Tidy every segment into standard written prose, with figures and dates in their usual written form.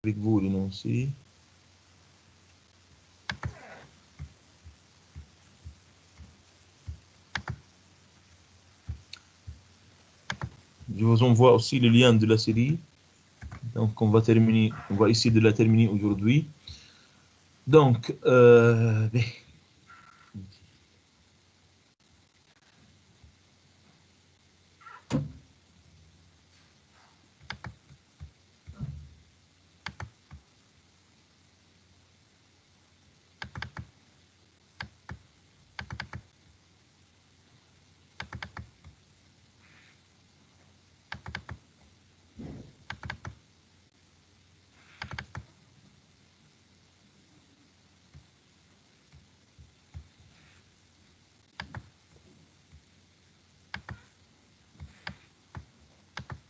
avec vous l'énoncé. Je vous envoie aussi le lien de la série. Donc, on va essayer de la terminer aujourd'hui. Donc,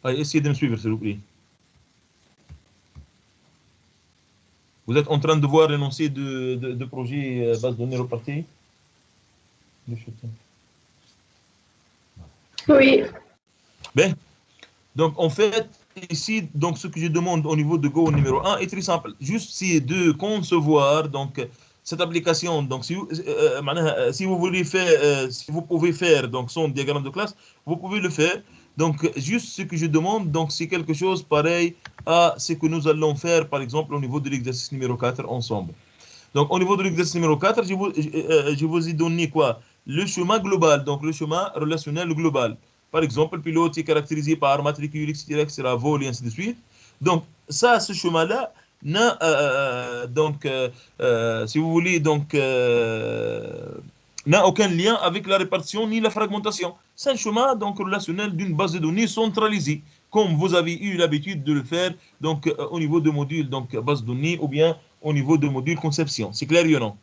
allez, essayez de me suivre, s'il vous plaît. Vous êtes en train de voir l'énoncé de projet base de données repartie? Oui. Bien. Donc, en fait, ici, donc, ce que je demande au niveau de Go numéro 1 est très simple. Juste c'est de concevoir donc, cette application. Donc, si vous voulez faire, si vous pouvez faire donc, son diagramme de classe, vous pouvez le faire. Donc, juste ce que je demande, donc, c'est quelque chose pareil à ce que nous allons faire, par exemple, au niveau de l'exercice numéro 4 ensemble. Donc, au niveau de l'exercice numéro 4, je vous ai donné quoi? Le schéma global, donc le schéma relationnel global. Par exemple, le pilote est caractérisé par matricule, etc., vol et ainsi de suite. Donc, ça, ce schéma-là, n'a, si vous voulez, donc, n'a aucun lien avec la répartition ni la fragmentation. C'est un schéma donc, relationnel d'une base de données centralisée, comme vous avez eu l'habitude de le faire donc, au niveau de module donc, base de données ou bien au niveau de module conception. C'est clair ou non?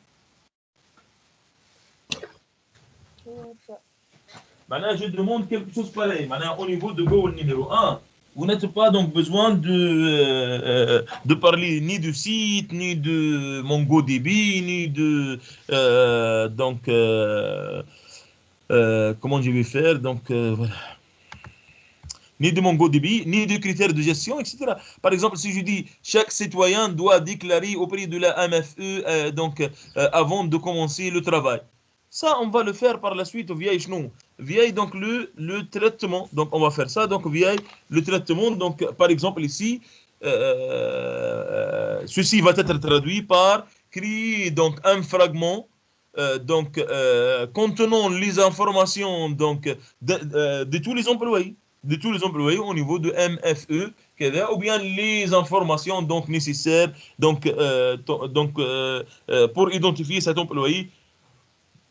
Maintenant, je demande quelque chose pareil. Maintenant, au niveau de Go numéro 1, vous n'êtes pas donc besoin de parler ni du site, ni de MongoDB, ni de comment je vais faire donc voilà, ni de MongoDB, ni de critères de gestion, etc. Par exemple, si je dis chaque citoyen doit déclarer auprès de la MFE avant de commencer le travail. Ça, on va le faire par la suite via Ishnou. Via donc le traitement. Donc, on va faire ça donc via le traitement. Donc, par exemple, ici, ceci va être traduit par créer donc un fragment contenant les informations donc de tous les employés au niveau de MFE, ou bien les informations donc nécessaires pour identifier cet employé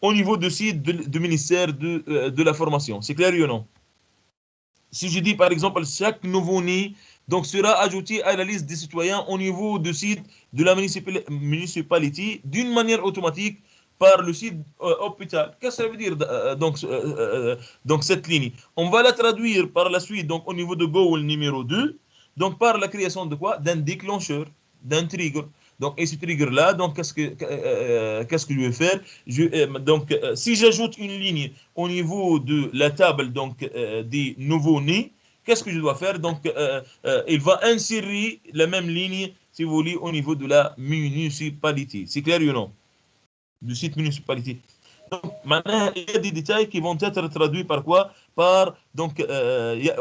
au niveau du site du ministère de la formation. C'est clair ou non? Si je dis par exemple chaque nouveau-né donc sera ajouté à la liste des citoyens au niveau du site de la municipalité d'une manière automatique par le site hôpital. Qu'est-ce que ça veut dire donc cette ligne? On va la traduire par la suite donc au niveau de goal numéro 2 donc par la création de quoi? D'un déclencheur, d'un trigger. Donc, et ce trigger-là, donc qu'est-ce que je vais faire? Si j'ajoute une ligne au niveau de la table donc des nouveaux-nés, qu'est-ce que je dois faire? Donc, il va insérer la même ligne, si vous voulez, au niveau de la municipalité. C'est clair ou non? Du site municipalité. Donc, maintenant, il y a des détails qui vont être traduits par quoi? Par, donc,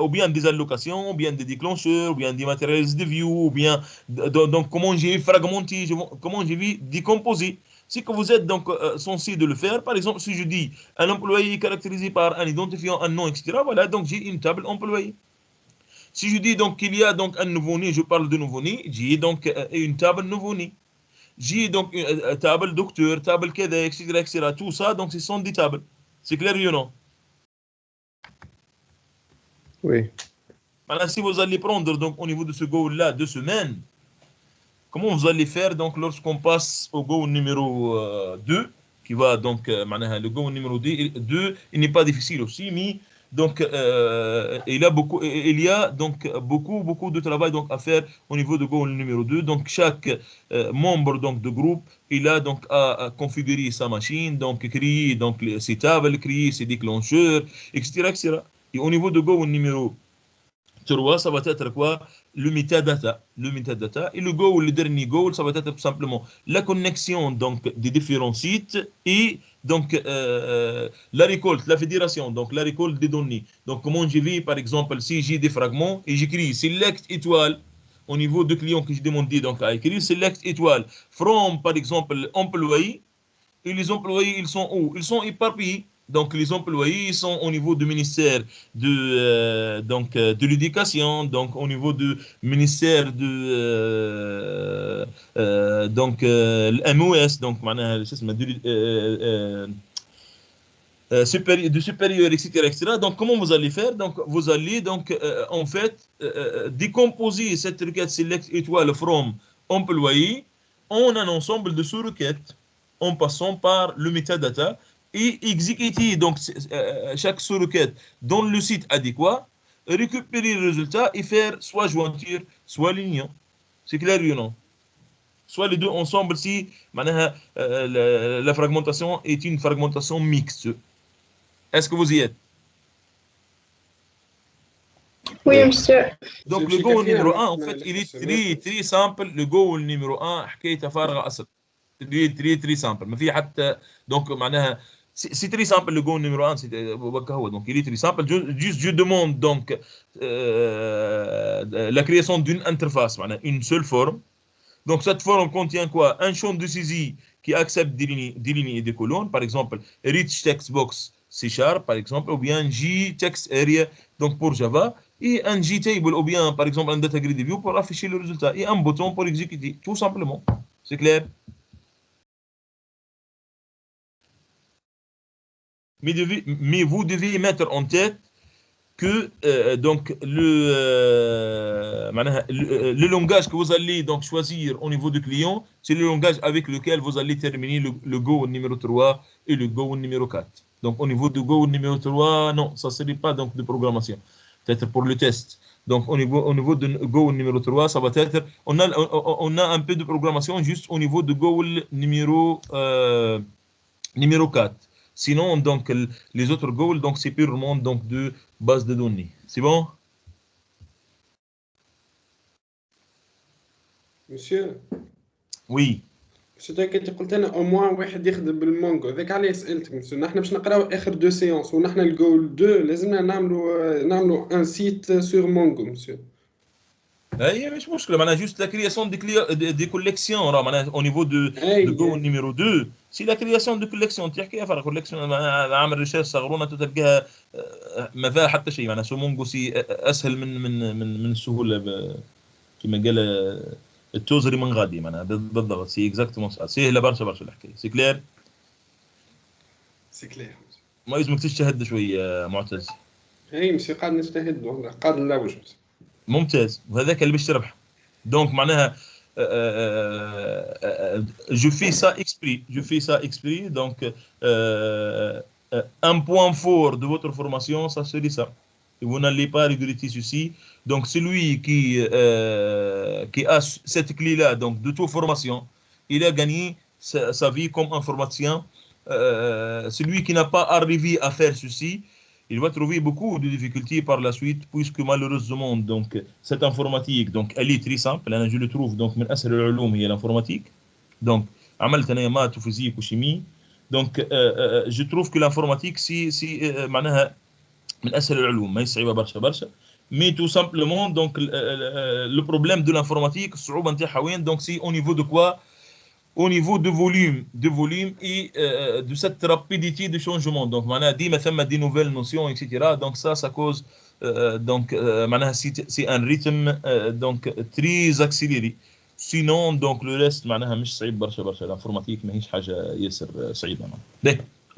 ou bien des allocations, ou bien des déclencheurs, ou bien des matériels de view, ou bien, donc, comment j'ai fragmenté, comment j'ai décomposé. Si que vous êtes donc censé de le faire, par exemple, si je dis un employé caractérisé par un identifiant, un nom, etc., voilà, donc j'ai une table employé. Si je dis donc qu'il y a donc un nouveau-né, je parle de nouveau-né, j'ai donc une table nouveau-né. J'ai donc une table docteur, table cadet, etc., etc. Tout ça, donc ce sont des tables. C'est clair ou non? Oui. Maintenant, si vous allez prendre donc au niveau de ce goal-là 2 semaines, comment vous allez faire donc lorsqu'on passe au goal numéro 2, qui va donc, le goal numéro 2, il n'est pas difficile aussi, mais donc il y a donc beaucoup de travail donc à faire au niveau de goal numéro 2. Donc chaque membre donc de groupe, il a donc à configurer sa machine, donc créer donc ses tables, créer ses déclencheurs, etc., etc. Et au niveau de goal numéro 3, ça va être quoi? le metadata. Le metadata. Et le goal, le dernier goal, ça va être tout simplement la connexion donc, des différents sites et donc la récolte, la fédération, donc la récolte des données. Donc, comment je vais, par exemple, si j'ai des fragments et j'écris select étoile au niveau de client que j'ai demandé donc, à écrire, select étoile from, par exemple, employé. Et les employés, ils sont où? Ils sont éparpillés. Donc, les employés sont au niveau du ministère de l'éducation, donc au niveau du ministère de l'MOS, donc de supérieur, etc., etc. Donc, comment vous allez faire? Donc, vous allez donc en fait décomposer cette requête select étoile from employé en un ensemble de sous-requêtes en passant par le metadata et exécuter donc chaque sous-requête dans le site adéquat, récupérer le résultat et faire soit jointure, soit lignant. C'est clair ou non? Soit les deux ensemble si la fragmentation est une fragmentation mixte. Est-ce que vous y êtes? Oui, monsieur. Donc le goal numéro 1, en fait, il est très simple. Le goal numéro 1 حكايته فارغة أصلا. très simple. ما في حتى donc معناها c'est très simple le goal numéro 1 c'est هو donc il est très simple. Juste je demande donc la création d'une interface, معناها une seule forme. Donc cette forme contient quoi? Un champ de saisie qui accepte des lignes et des colonnes, par exemple rich text box C Sharp, par exemple, ou bien G text area, donc pour Java, et un JTable, ou bien par exemple un data grid view pour afficher le résultat, et un bouton pour exécuter, tout simplement. C'est clair? Mais vous devez mettre en tête que donc le langage que vous allez donc choisir au niveau du client, c'est le langage avec lequel vous allez terminer le Go numéro 3 et le Go numéro 4. Donc au niveau du Go numéro 3, non, ça ne serait pas donc de programmation. Peut-être pour le test. Donc au niveau de Go numéro 3, ça va être, on a un peu de programmation juste au niveau de Go numéro 4. Sinon, donc, les autres goals, donc, c'est purement donc, de base de données. C'est bon? مسيو Oui. سيتك انت قلت لنا او موان واحد يخدم بالمونغو هذاك علاش سالتك مسيو نحن باش نقراو اخر دو سيونس ونحن الجول 2 لازمنا نعملوا ان سيت سور مونغو مسيو هي مش مشكلة معناها juste la création des collections راه معناها au niveau de Go اي numéro 2 c'est la création de collections تحكي فرق collection عامل ريشيرش صغرونة تلقاها ما فيها حتى شيء معناها سومونجو سي اسهل من السهولة كما قال التوزري من غادي معناها بالضبط سي اكزاكتومون سهلة برشا برشا الحكاية سي كلير سي كلير ما لازمك تجتهد شوي معتز اي مسيو قاعد نجتهد والله قاعد نلوج ممتاز وهذاك اللي باش تربح دونك معناها je fais ça exprès donc un point fort de votre formation ça serait ça et vous n'allez pas regretter ceci donc celui qui a cette clé là donc de toute formation il a gagné sa vie comme informaticien celui qui n'a pas arrivé à faire ceci il va trouver beaucoup de difficultés par la suite, puisque malheureusement, donc, cette informatique, donc, elle est très simple. Je le trouve, donc, من أسهل العلوم هي l'informatique. Donc, عملت أنا مات وفيزيك وشيمي. Donc, je trouve que l'informatique, c'est معناها من أسهل العلوم، ما هي صعيبة برشا برشا. Mais tout simplement, donc, le problème de l'informatique, الصعوبة نتاعها وين؟ Donc, c'est au niveau de quoi? Au niveau de volume et de cette rapidité de changement. Donc, ديما ثم des nouvelles notions, etc. Donc, ça cause donc c'est un rythme donc très accéléré. Sinon, donc le reste معناها مش صعيب برشا برشا l'informatique ماهيش حاجة ياسر صعيبة.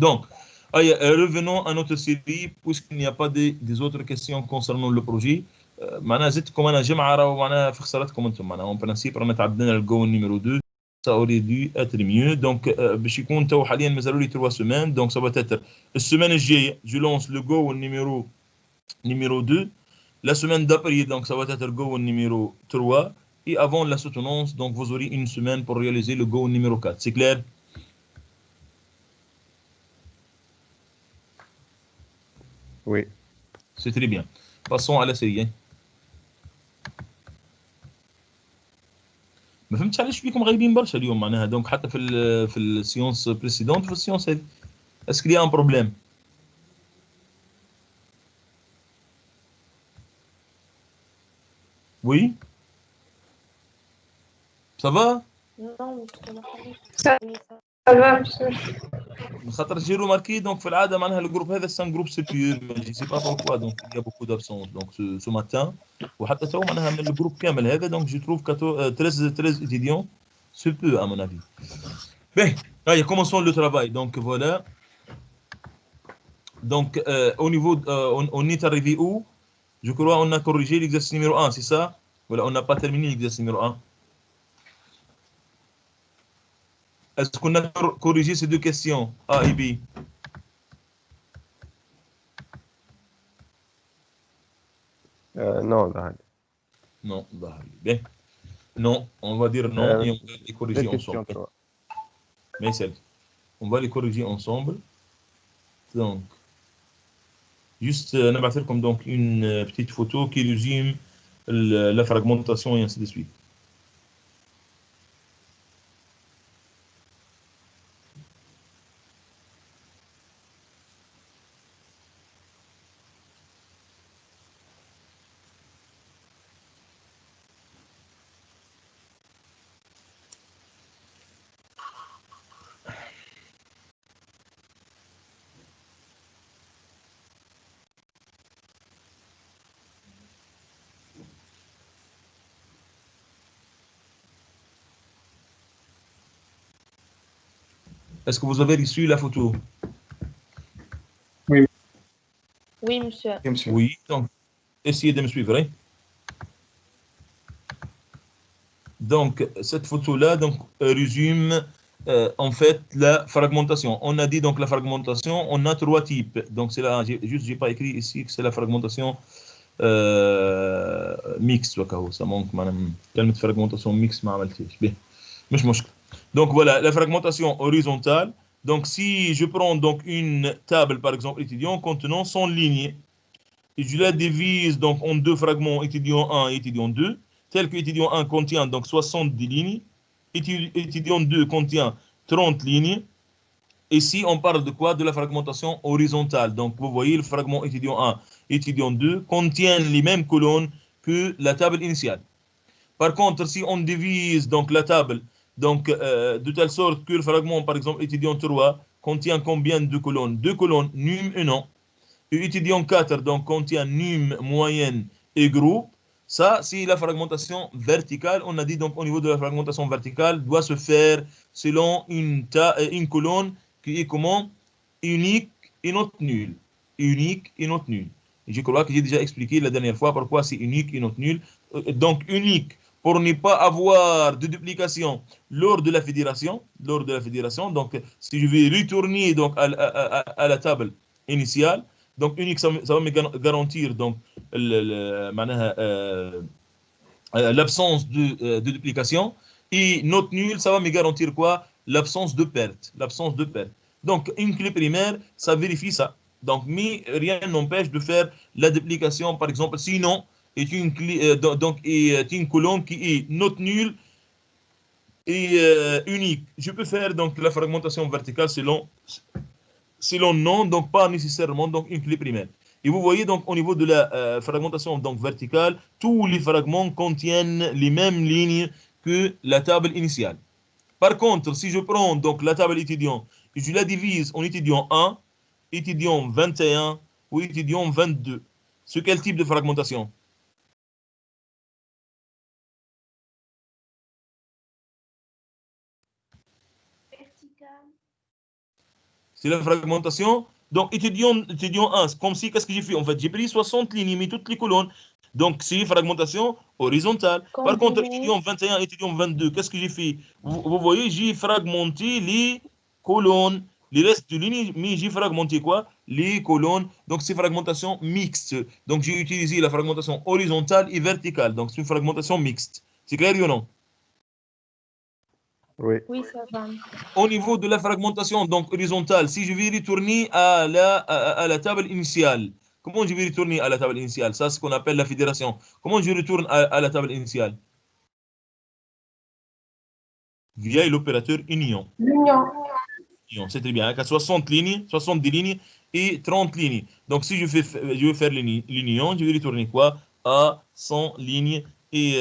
Donc, revenons à notre série puisqu'il n'y a pas des autres questions concernant le projet. معناها زدتكم انا جمعة راهو معناها في خسارتكم انتم معناها en principe رانا تعدينا الجو numéro 2. Ça aurait dû être mieux. Donc, باش يكون تو حاليا مازالوا لي 3 semaines. Donc, ça va être la semaine الجاية, je lance le go numéro 2. La semaine d'après, donc, ça va être le go numéro 3. Et avant la soutenance, donc, vous aurez une semaine pour réaliser le go numéro 4. C'est clair? Oui. C'est très bien. Passons à la série. ما فهمتش علاش بيكم غايبين برشا اليوم معناها دونك حتى في السيونس بريسيدونت في السيونس هذه اسكو لي ان بروبليم وي سافا Non, ça va, monsieur. خاطر جي روماركي دونك في العاده معناها الجروب هذا سان جروب سيبيور جو سي با بوركوا دونك il y a beaucoup d'absence دونك سو ماتان وحتى تو معناها من الجروب كامل هذا دونك جو تروف 13 étudiants se peut à mon avis. Bien, allez, commençons le travail. Donc voilà. Donc au niveau, on est arrivé où? Je crois on a corrigé l'exercice numéro 1, c'est ça? Voilà, on n'a pas terminé l'exercice numéro 1. Est-ce qu'on a corrigé ces deux questions, A et B? Non, là. Non, bah, bien. Non, on va dire non et on va les corriger ensemble. Mais c'est, on va les corriger ensemble. Donc, juste, نبعث لكم donc une petite photo qui résume la fragmentation et ainsi de suite. Est-ce que vous avez reçu la photo? Oui. Oui, monsieur. Oui, monsieur. Oui, donc essayez de me suivre. Hein? Donc cette photo-là donc résume en fait la fragmentation. On a dit donc la fragmentation, on a trois types. Donc c'est là, j'ai pas écrit ici que c'est la fragmentation mixte. Ça manque madame. كلمة fragmentation mixte ما عملتيش. Bien. مش مشكلة. Donc voilà, la fragmentation horizontale. Donc si je prends donc une table par exemple étudiant contenant 100 lignes et je la divise donc en deux fragments étudiant 1 et étudiant 2, tel que étudiant 1 contient donc 70 lignes, étudiant 2 contient 30 lignes. Ici, on parle de quoi? De la fragmentation horizontale. Donc, vous voyez, le fragment étudiant 1, étudiant 2 contiennent les mêmes colonnes que la table initiale. Par contre, si on divise donc la table donc, de telle sorte que le fragment, par exemple, étudiant 3 contient combien de colonnes? Deux colonnes, num et non. Et étudiant 4 donc, contient num, moyenne et groupe. Ça, c'est la fragmentation verticale. On a dit donc au niveau de la fragmentation verticale, doit se faire selon une colonne qui est comment? Unique et non nulle. Unique et non nulle. Et je crois que j'ai déjà expliqué la dernière fois pourquoi c'est unique et non nulle. Donc unique pour ne pas avoir de duplication lors de la fédération. Lors de la fédération. Donc si je vais retourner donc à la table initiale, donc unique, ça va me garantir donc l'absence de duplication. Et note nulle, ça va me garantir quoi? L'absence de perte. L'absence de perte. Donc, une clé primaire, ça vérifie ça. Donc, mais rien n'empêche de faire la duplication, par exemple. Sinon, est une clé, donc, est une colonne qui est note nulle et unique. Je peux faire donc la fragmentation verticale selon nom, donc pas nécessairement donc une clé primaire. Et vous voyez donc au niveau de la fragmentation donc verticale, tous les fragments contiennent les mêmes lignes que la table initiale. Par contre, si je prends donc la table étudiant et je la divise en étudiant 1, étudiant 21 ou étudiant 22, c'est quel type de fragmentation? C'est la fragmentation. Donc, étudiant 1, comme si, qu'est-ce que j'ai fait? En fait, j'ai pris 60 lignes, mis toutes les colonnes. Donc, c'est fragmentation horizontale. Par contre, étudiant 21, étudiant 22, qu'est-ce que j'ai fait? Vous voyez, j'ai fragmenté les colonnes. Les restes de lignes, mais j'ai fragmenté quoi? Les colonnes. Donc, c'est fragmentation mixte. Donc, j'ai utilisé la fragmentation horizontale et verticale. Donc, c'est une fragmentation mixte. C'est clair ou non? Oui. Oui, ça va. Au niveau de la fragmentation donc horizontale, si je vais retourner à la table initiale, comment je vais retourner à la table initiale? Ça, c'est ce qu'on appelle la fédération. Comment je retourne à la table initiale? via l'opérateur union. L'union. C'est très bien. Hein, 60 lignes, 70 lignes et 30 lignes. Donc, si je veux faire l'union, je vais retourner quoi? À 100 lignes. Et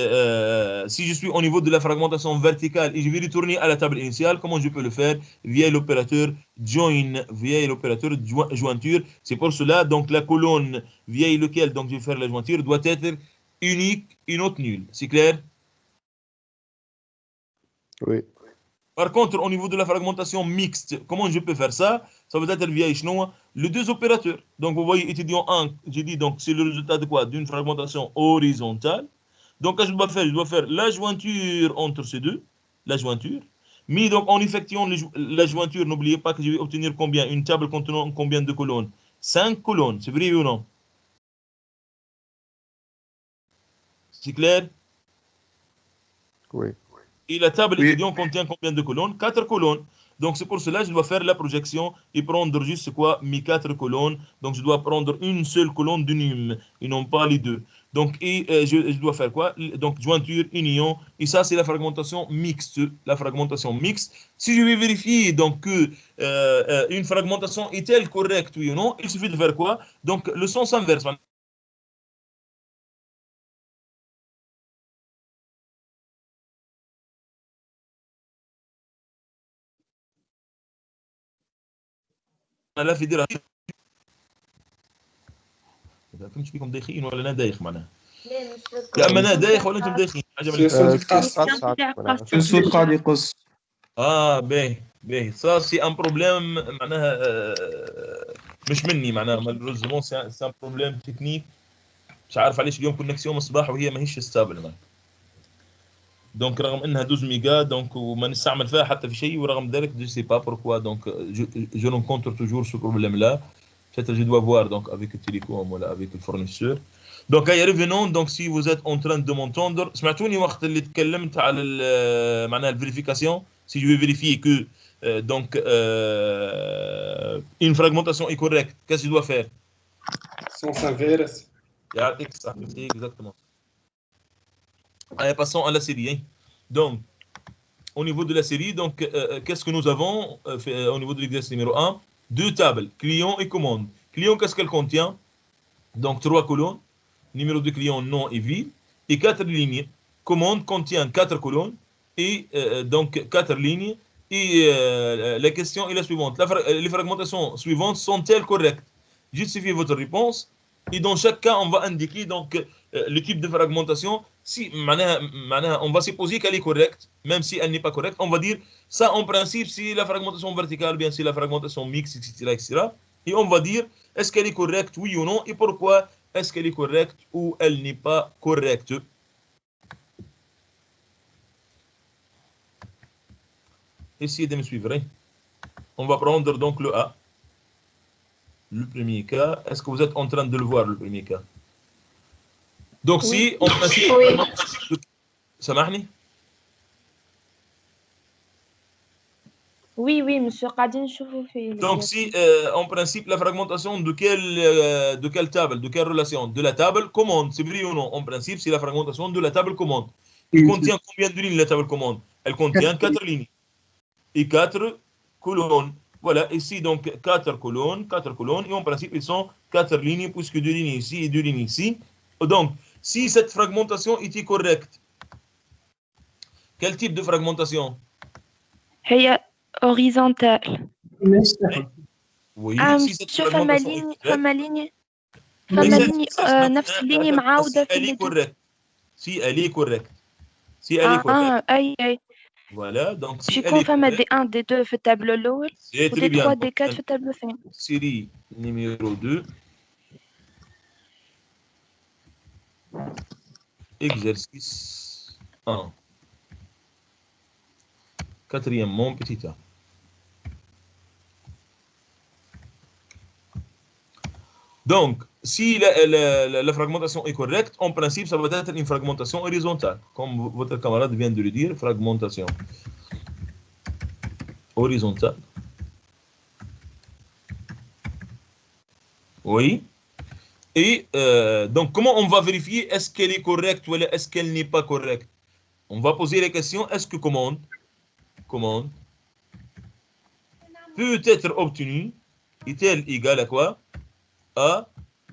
si je suis au niveau de la fragmentation verticale et je vais retourner à la table initiale, comment je peux le faire? Via l'opérateur join, via l'opérateur jointure. C'est pour cela, donc, la colonne via laquelle donc, je vais faire la jointure doit être unique et not nulle. C'est clair? Oui. Par contre, au niveau de la fragmentation mixte, comment je peux faire ça? Ça veut dire via les deux opérateurs. Donc, vous voyez, étudiant 1, j'ai dit, donc, c'est le résultat de quoi? D'une fragmentation horizontale. Donc, qu'est-ce que je dois faire? Je dois faire la jointure entre ces deux, la jointure. Mais donc, en effectuant la jointure, n'oubliez pas que je vais obtenir combien? Une table contenant combien de colonnes? 5 colonnes, c'est vrai ou non? C'est clair? Oui. Et la table Oui. étudiant contient combien de colonnes? 4 colonnes. Donc c'est pour cela que je dois faire la projection et prendre juste quoi? Mes 4 colonnes. Donc je dois prendre une seule colonne de num et non pas les deux. Donc je dois faire quoi? Donc jointure, union. Et ça c'est la fragmentation mixte. La fragmentation mixte. Si je vais vérifier donc que une fragmentation est-elle correcte oui ou non, il suffit de faire quoi? Donc le sens inverse. لا في ديرها ما فهمتش فيكم دايخين ولا انا دايخ معناها يا اما انا دايخ ولا انتم دايخين حاجه من الصوت قاعد يقص باهي باهي صار سي ان بروبليم معناها مش مني معناها مالوزمون سي ان بروبليم تكنيك مش عارف علاش اليوم كونكسيون من الصباح وهي ماهيش ستابل معناها دونك رغم انها 12 ميجا دونك وما نستعمل فيها حتى في شيء ورغم ذلك جو سي با بوركوا دونك جو رونكونتر توجور سو بروبليم لا peut-être je dois voir donc avec le télécom ou avec le fournisseur. Donc revenons donc si vous êtes en train de m'entendre سمعتوني وقت اللي تكلمت على معناها الفيريفيكاسيون si je veux vérifier que donc une fragmentation est correcte qu'est-ce que je dois faire sens inverse يعطيك الصحة exactement. Allez, passons à la série. Hein. Donc, au niveau de la série, donc, qu'est-ce que nous avons fait, au niveau de l'exercice numéro 1? Deux tables, client et commande. Client, qu'est-ce qu'elle contient? Donc, 3 colonnes. Numéro de client, nom et ville. Et 4 lignes. Commande contient 4 colonnes et donc 4 lignes. Et la question est la suivante. Les fragmentations suivantes sont-elles correctes? Justifiez votre réponse. Et dans chaque cas, on va indiquer donc le type de fragmentation. Si on va supposer qu'elle est correcte, même si elle n'est pas correcte, on va dire ça en principe, c'est la fragmentation verticale, bien c'est la fragmentation mixte, etc., etc. Et on va dire est-ce qu'elle est correcte, oui ou non, et pourquoi est-ce qu'elle est correcte ou elle n'est pas correcte. Essayez de me suivre. Hein. On va prendre donc le A. Le premier cas, est-ce que vous êtes en train de le voir, le premier cas? Donc, oui. Si on principe... Oui. سامحني? Oui, oui, monsieur قاعدين نشوفوا فيه. Donc, si en principe, la fragmentation de quelle table, de quelle relation? De la table commande, c'est vrai ou non? En principe, c'est la fragmentation de la table commande. Elle contient combien de lignes la table commande? Elle contient 4 lignes et 4 colonnes. Voilà, ici donc 4 colonnes, et en principe ils sont 4 lignes, puisque 2 lignes ici et 2 lignes ici. Donc, si cette fragmentation était correcte, quel type de fragmentation? هي horizontale. Oui, si cette fragmentation est correcte. فما ليني نفس الليني معاودة في elle est correcte. Si elle est correcte. Si elle est correcte. أي. Voilà, donc si elle est correcte. des 1, des 2 في التابلو الأول و des 3, des 4 في التابلو الثاني. Série numéro 2. Exercice 1. Quatrièmement, petit a. Donc, si la fragmentation est correcte, en principe, ça va être une fragmentation horizontale. Comme votre camarade vient de le dire, fragmentation horizontale. Oui. Et donc, comment on va vérifier est-ce qu'elle est correcte ou est-ce qu'elle n'est pas correcte? On va poser la question, est-ce que commande commande peut être obtenue, est-elle égale à quoi? À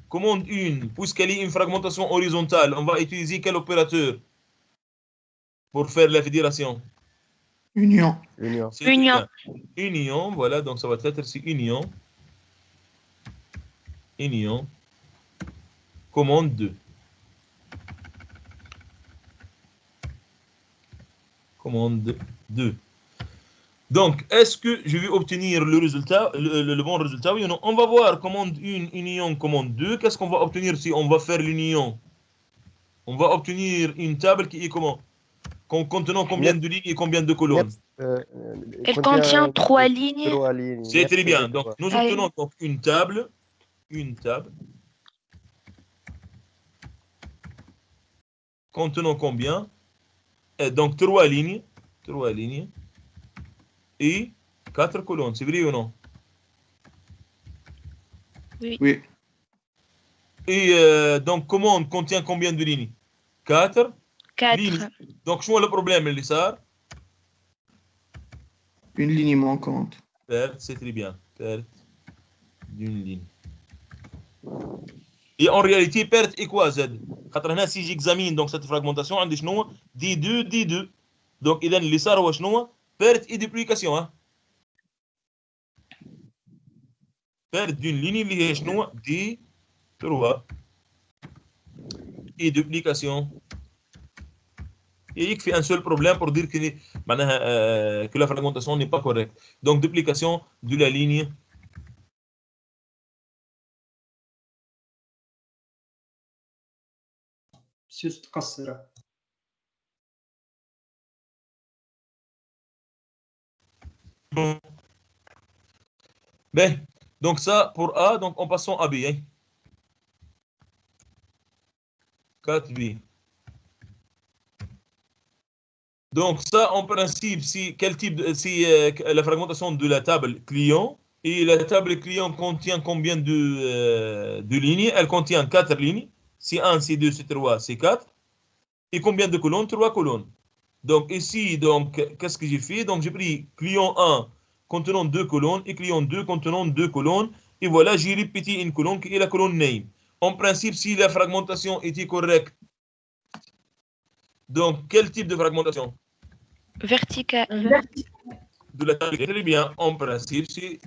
commande 1, puisqu'elle est une fragmentation horizontale, on va utiliser quel opérateur pour faire la fédération? Union. Union. C'est très Union. bien. Union, voilà, donc ça va être ici union. Union. Commande 2. Commande 2. Donc, est-ce que je vais obtenir le résultat, le bon résultat? Oui ou non? On va voir commande 1, union, commande 2. Qu'est-ce qu'on va obtenir si on va faire l'union? On va obtenir une table qui est comment? Contenant combien de lignes et combien de colonnes? Elle contient 3 lignes. 3 lignes. C'est très bien. Donc, nous obtenons donc une table contenant combien? Donc, 3 lignes et 4 colonnes. C'est vrai ou non? Oui. Et donc, commande contient combien de lignes? 4 lignes. 4. Donc, je vois le problème, Lissar. Une ligne manquante. Perte, c'est très bien. Perte d'une ligne. Et en réalité, perte est quoi, Z? Si j'examine donc cette fragmentation, عندي شنو؟ D2. Donc, إذا اللي صار هو شنو؟ Perte et duplication. Hein? Perte d'une ligne اللي هي شنو؟ D3 et duplication. Et il fait un seul problème pour dire que la fragmentation n'est pas correcte. Donc, duplication de la ligne. Ben, donc ça pour A, donc en passant à B. Hein. 4B. Donc ça, en principe, si la fragmentation de la table client, et la table client contient combien de lignes? Elle contient 4 lignes. C1, C2, C3, C4. Et combien de colonnes? 3 colonnes. Donc ici, donc, qu'est-ce que j'ai fait? Donc j'ai pris client 1 contenant 2 colonnes et client 2 contenant 2 colonnes. Et voilà, j'ai répété une colonne qui est la colonne name. En principe, si la fragmentation était correcte, donc quel type de fragmentation? Verticale. De la table, très bien. En principe, c'est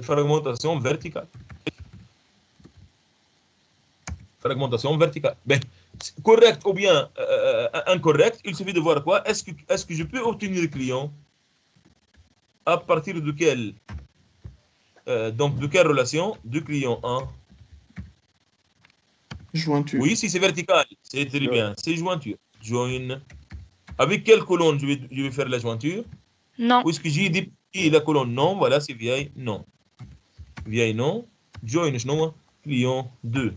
fragmentation verticale. Fragmentation verticale. Ben, correct ou bien incorrect, il suffit de voir quoi? Est-ce que je peux obtenir le client à partir de quelle donc de quelle relation? De client 1. Jointure. Oui, si c'est vertical, c'est très bien. C'est jointure. Join. Avec quelle colonne je vais faire la jointure? Non. Puisque j'ai déplié la colonne non, voilà, c'est vieille, non. Vieille non. Join, non. Client 2.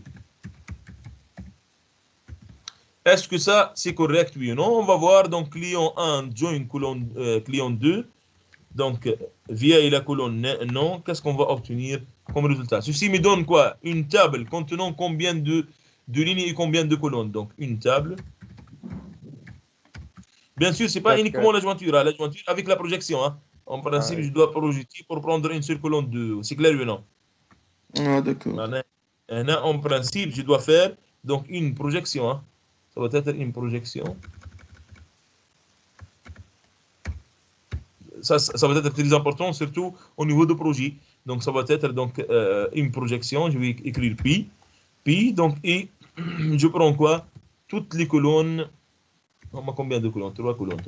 Est-ce que ça, c'est correct, oui ou non? On va voir, donc, client 1, join colonne, client 2. Donc, via la colonne non, qu'est-ce qu'on va obtenir comme résultat? Ceci me donne quoi? Une table contenant combien de lignes et combien de colonnes? Donc, une table. Bien sûr, ce n'est pas uniquement la jointure, hein, la jointure avec la projection. Hein. En principe, je dois projeter pour prendre une seule colonne de... C'est clair ou non? Ah, d'accord. En principe, je dois faire donc une projection. Hein. Ça va être une projection. Ça va être très important, surtout au niveau de projet. Donc, ça va être donc, une projection. Je vais écrire pi. Donc, et je prends quoi? Toutes les colonnes. On a combien de colonnes? 3 colonnes.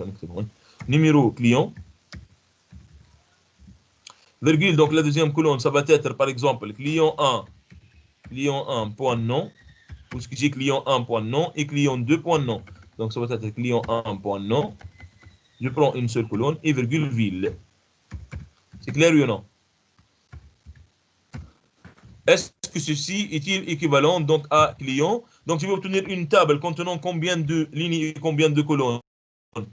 Numéro client. Virgule, donc la deuxième colonne, ça va être par exemple client 1 point non, puisque j'ai client 1 point non et client 2 point non. Donc ça va être client 1 point non. Je prends une seule colonne et virgule ville. C'est clair ou non? Est-ce que ceci est-il équivalent donc à client? Donc je vais obtenir une table contenant combien de lignes et combien de colonnes? On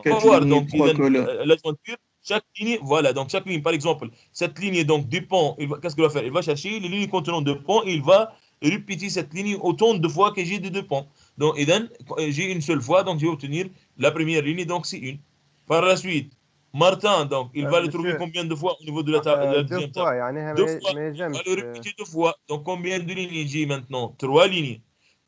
va voir donc la jointure. Chaque ligne, voilà, donc chaque ligne, par exemple, cette ligne donc du pont, qu'est-ce qu'il va faire? Il va chercher les lignes contenant deux ponts et il va répéter cette ligne autant de fois que j'ai de deux ponts. Donc, j'ai une seule fois, donc je vais obtenir la première ligne, donc c'est une. Par la suite, Martin, donc, il va le trouver monsieur combien de fois au niveau de la, de la deux deuxième table? fois يعني Deux fois. ما Il va يلزمش le répéter deux fois. Donc, combien de lignes j'ai maintenant? Trois lignes.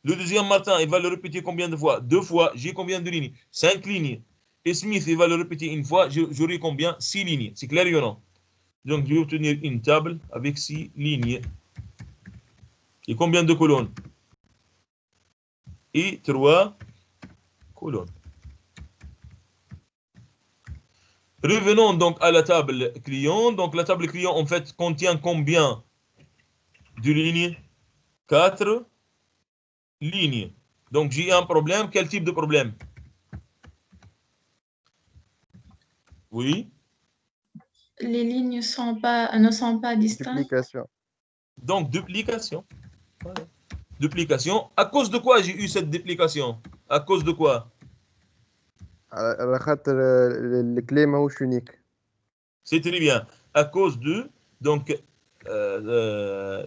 Le deuxième Martin, il va le répéter combien de fois? Deux fois. J'ai combien de lignes? Cinq lignes. Et Smith, il va le répéter une fois. J'aurai combien? Six lignes. C'est clair ou non? Donc, je vais obtenir une table avec six lignes. Et combien de colonnes? Et trois colonnes. Revenons donc à la table client. Donc, la table client, en fait, contient combien de lignes? Quatre lignes. Donc, j'ai un problème. Quel type de problème? Oui. Les lignes ne sont pas distinctes. duplication Donc, duplication. Voilà. Duplication. À cause de quoi j'ai eu cette duplication? À cause de quoi? على خاطر الكلي ماهوش يونيك C'est très bien. À cause de, donc,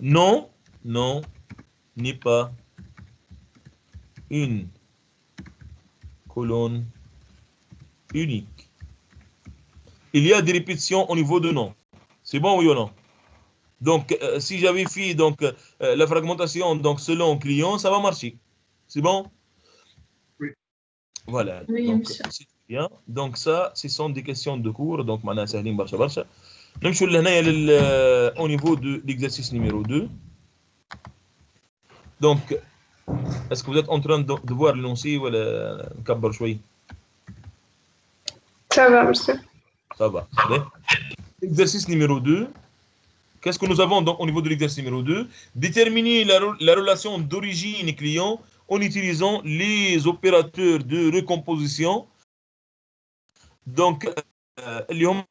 non, non, n'est pas une colonne unique. Il y a des répétitions au niveau de non. C'est bon oui ou non? Donc, si j'avais fait donc, la fragmentation donc, selon client, ça va marcher. C'est bon? Oui. Voilà. Oui, Donc, monsieur. c'est bien. Donc, ça, ce sont des questions de cours. Donc, maintenant, سهلين برشا برشا. نمشوا لهنايا au niveau de l'exercice numéro 2. Donc, est-ce que vous êtes en train de voir l'énoncé ou نكبر شوي? Ça va, monsieur. Ça va. Exercice numéro 2. Qu'est-ce que nous avons donc au niveau de l'exercice numéro 2? Déterminer la relation d'origine client en utilisant les opérateurs de recomposition. Donc, اللي هم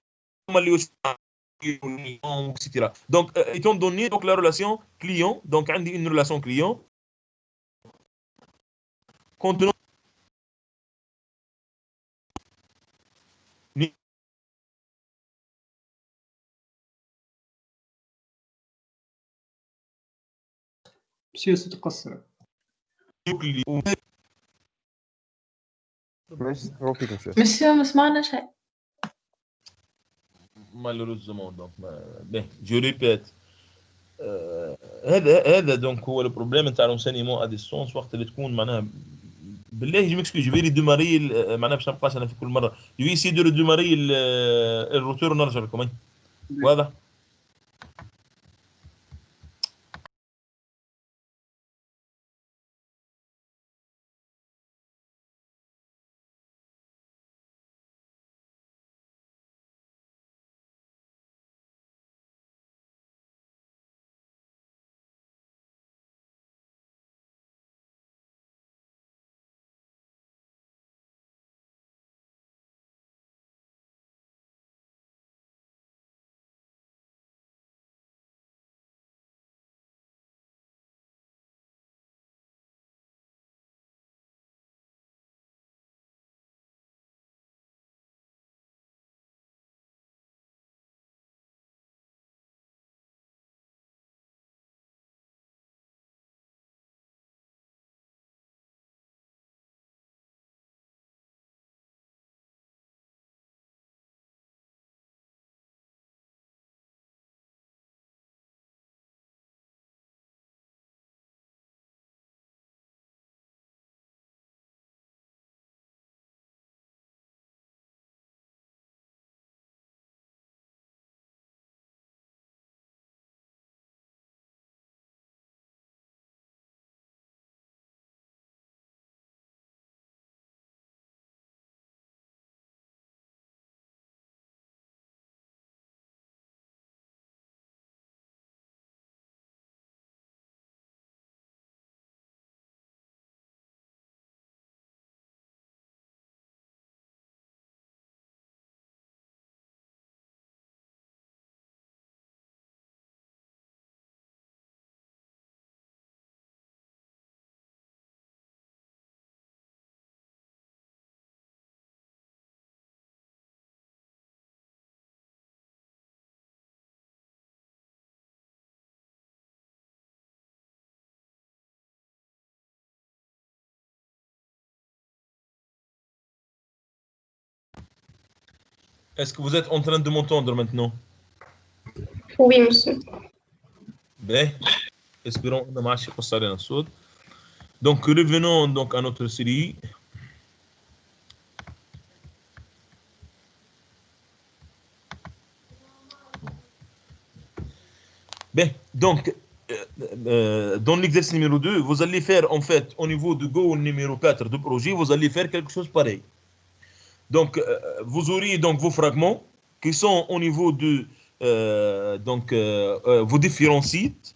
etc. Donc, étant donné donc, la relation client, donc une relation client contenant مشي تقصر. ماشي هو فيك monsieur Monsieur, ما سمعنا شيء. malheureusement donc je répète هذا دونك هو البروبليم نتاع لونسينيمون ا ديستونس وقت اللي تكون معناها بالله جو مكسكيوز جو فيري دوماري معناها باش نبقاش انا في كل مره جو يسي دو دوماري الروتور ونرجع لكم واضح Est-ce que vous êtes en train de m'entendre maintenant? Oui, monsieur. Ben, espérons que ma marche passe à saut. Donc, revenons donc à notre série. Ben, donc, dans l'exercice numéro 2, vous allez faire en fait au niveau de goal numéro 4 de projet, vous allez faire quelque chose pareil. Donc, vous aurez donc vos fragments qui sont au niveau de vos différents sites.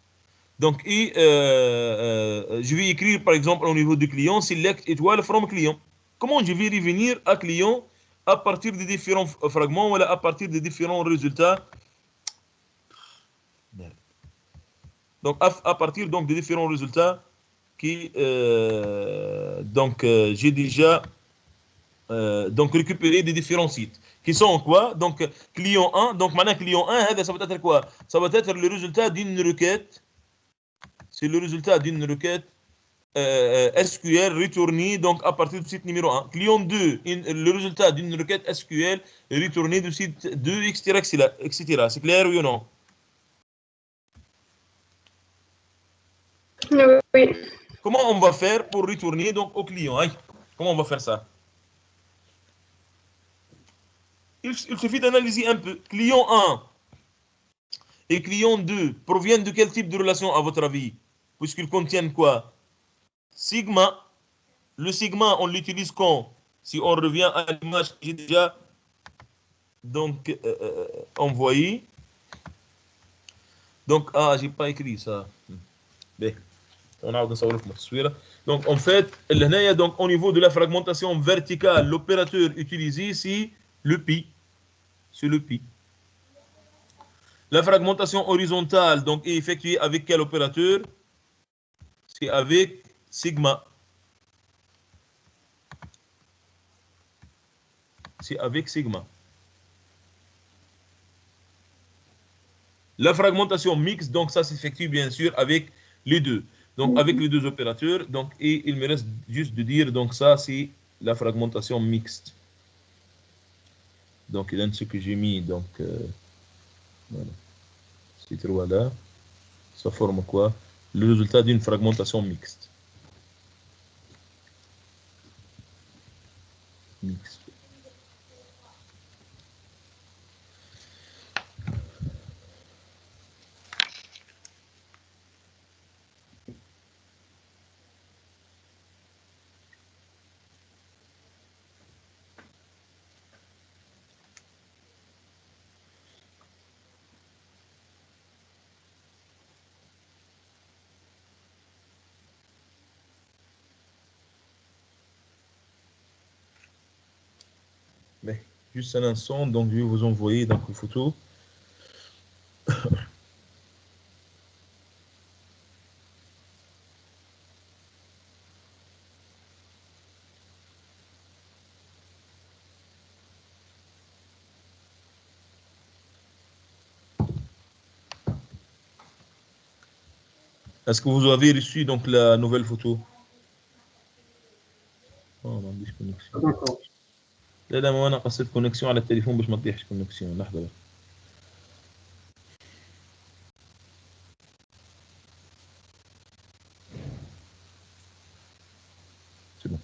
Donc, et je vais écrire par exemple au niveau du client, select étoile from client. Comment je vais revenir à client à partir des différents fragments ou à partir des différents résultats. Donc, à partir donc, des différents résultats qui j'ai déjà donc récupéré des différents sites. Qui sont quoi? Donc, client 1. Donc, maintenant, client 1, ça va être quoi? Ça va être le résultat d'une requête. C'est le résultat d'une requête SQL retournée donc à partir du site numéro 1. Client 2, le résultat d'une requête SQL retournée du site 2, etc. etc. C'est clair, oui ou non? Oui. Comment on va faire pour retourner donc au client? Comment on va faire ça? Il suffit d'analyser un peu. Client 1 et client 2 proviennent de quel type de relation à votre avis? Puisqu'ils contiennent quoi? Sigma. Le sigma, on l'utilise quand? Si on revient à l'image que j'ai déjà donc envoyée. Donc, j'ai pas écrit ça. Donc, en fait, donc, au niveau de la fragmentation verticale, l'opérateur utilisé, c'est le pi. C'est le pi. La fragmentation horizontale donc, est effectuée avec quel opérateur? C'est avec sigma. C'est avec sigma. La fragmentation mixte, donc ça s'effectue bien sûr avec les deux. Donc avec les deux opérateurs. Donc, et il me reste juste de dire, donc ça c'est la fragmentation mixte. Donc il y a ce que j'ai mis, donc voilà. Ces trois là, ça forme quoi? Le résultat d'une fragmentation mixte. Mixte. Mais juste un instant, donc je vais vous envoyer donc une photo. Est-ce que vous avez reçu donc la nouvelle photo? ما عنديش كونكسيون. لا ما انا قصيت كونكسيون على التليفون باش ما تطيحش كونكسيون. لحظه بقى. C'est bon.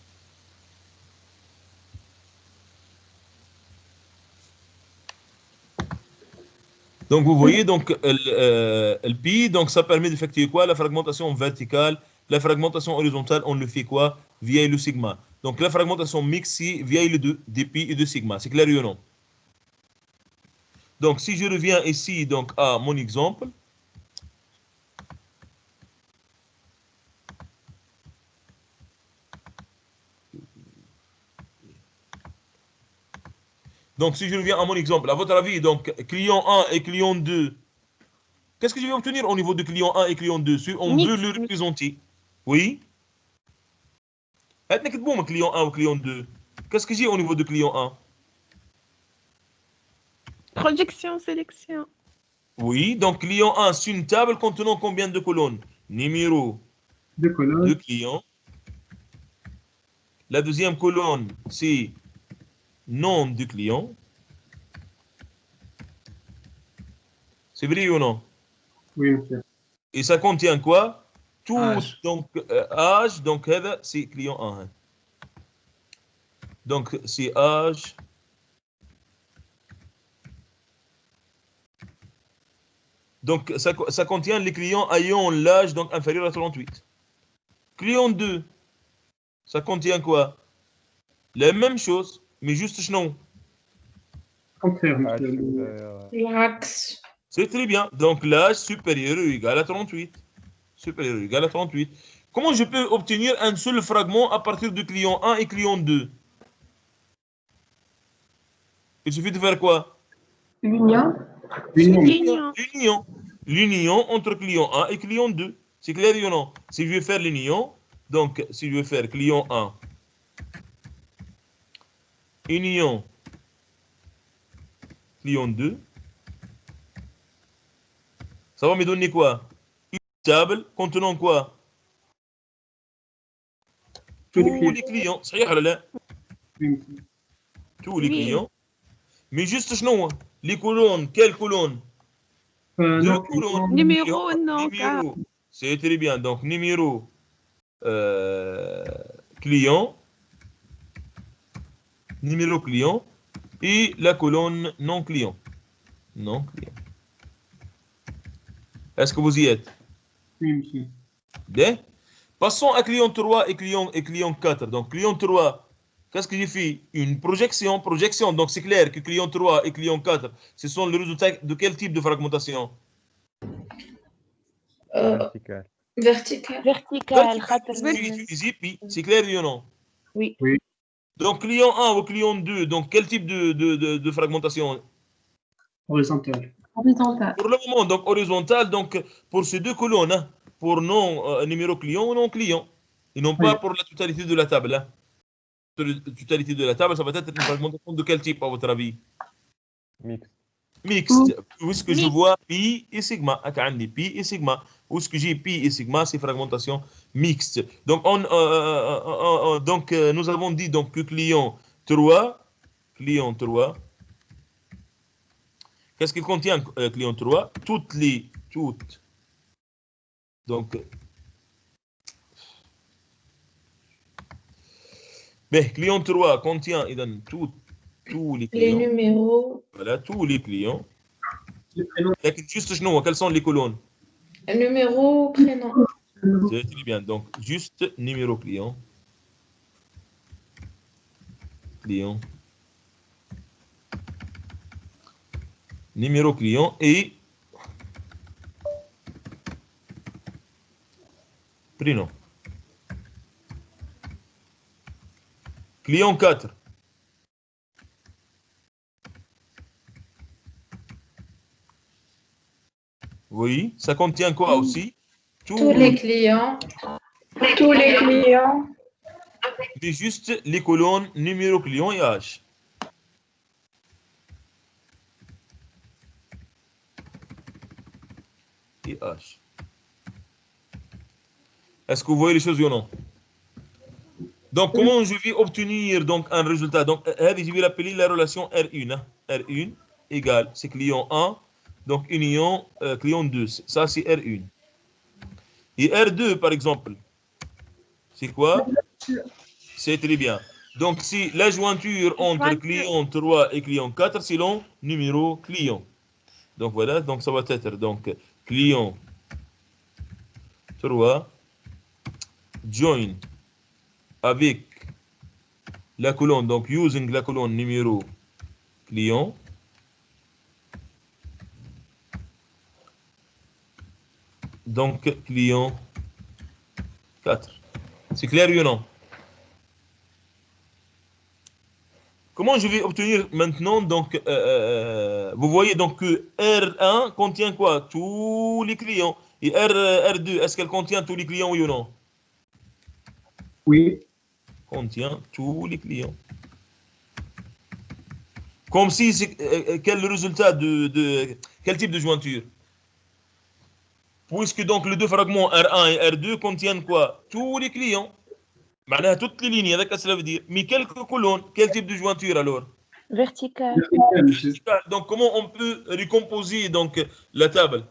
Donc vous voyez donc le pi, donc ça permet d'effectuer quoi? La fragmentation verticale. La fragmentation horizontale, on le fait quoi? Via le sigma. Donc la fragmentation mixte, c'est via les deux, des pi et de sigma. C'est clair ou non? Donc si je reviens ici donc à mon exemple. Donc si je reviens à mon exemple, à votre avis, donc client 1 et client 2, qu'est-ce que je vais obtenir au niveau de client 1 et client 2? Si on veut le représenter. Oui? Client 1 ou client 2. Qu'est-ce que j'ai au niveau de client 1? Projection, sélection. Oui, donc client 1, c'est une table contenant combien de colonnes? Numéro de client. La deuxième colonne, c'est nom du client. C'est vrai ou non? Oui, monsieur. Et ça contient quoi? Tout, Âge. donc âge, donc c'est client 1. Donc c'est âge. Donc ça contient les clients ayant l'âge donc inférieur à 38. Client 2, ça contient quoi? La même chose, mais juste non. Contraire, Ah, monsieur. L'axe. C'est très bien. Donc l'âge supérieur ou égal à 38. Supérieur ou égal à 38. Comment je peux obtenir un seul fragment à partir du client 1 et client 2? Il suffit de faire quoi? L'union. L'union. L'union entre client 1 et client 2. C'est clair ou non? Si je vais faire l'union, donc si je vais faire client 1, union, client 2, ça va me donner quoi? Une table contenant quoi? Tous les clients. صحيح ولا لا? Tous les clients. Mais juste شنو؟ Les colonnes. Quelles colonnes? Deux colonnes. Numéro, non, Numéro. C'est très bien. Donc numéro client. Numéro client. Et la colonne non client. Non client. Est-ce que vous y êtes? Oui, monsieur. Bien. Passons à client 3 et client 4. Donc client 3, qu'est-ce que j'ai fait? Une projection. Projection. Donc c'est clair que client 3 et client 4, ce sont le résultat de quel type de fragmentation? Vertical. Vertical. vertical. C'est clair ou non? Oui. Oui. Donc client 1 ou client 2, donc quel type de fragmentation? Horizontal. Horizontal. Pour le moment, donc horizontal, donc pour ces deux colonnes, hein, pour non numéro client ou non client, et non pas pour la totalité de la table. Hein. La totalité de la table, ça va être une fragmentation de quel type à votre avis? Mixte. Mixte. Où est-ce que je vois pi et sigma? Pi et sigma. Où est-ce que j'ai pi et sigma? C'est fragmentation mixte. Donc, nous avons dit donc, que client 3, qu'est-ce qu'il contient, client 3? Toutes. Donc, client 3 contient tous les Les clients. numéros. Voilà, tous les clients. Les prénoms. Juste, quelles sont les colonnes? Numéro, prénom. C'est très bien. Donc, juste numéro client. Numéro client et prénom. Client 4. Oui, ça contient quoi aussi? Tous les clients. Tous les clients. Mais juste les colonnes numéro client et âge. Et âge. Est-ce que vous voyez les choses ou non? Donc, comment je vais obtenir donc un résultat? Donc, je vais l'appeler la relation R1. Hein? R1 égale, c'est client 1, donc union client 2. Ça, c'est R1. Et R2, par exemple, c'est quoi? C'est très bien. Donc, c'est la jointure entre client 3 et client 4 selon numéro client. Donc, voilà. Donc, ça va être donc client 3 join avec la colonne, donc using la colonne numéro client. Donc, client 4. C'est clair ou non? Comment je vais obtenir maintenant, donc, vous voyez donc que R1 contient quoi? Tous les clients. Et R2, est-ce qu'elle contient tous les clients, oui ou non? Oui. Contient tous les clients. Comme si c'est quel résultat quel type de jointure? Puisque donc les deux fragments R1 et R2 contiennent quoi? Tous les clients. معناها toutes les lignes, avec ça veut dire. Mais quelques colonnes, quel type de jointure alors? vertical. Donc, comment on peut recomposer donc, la table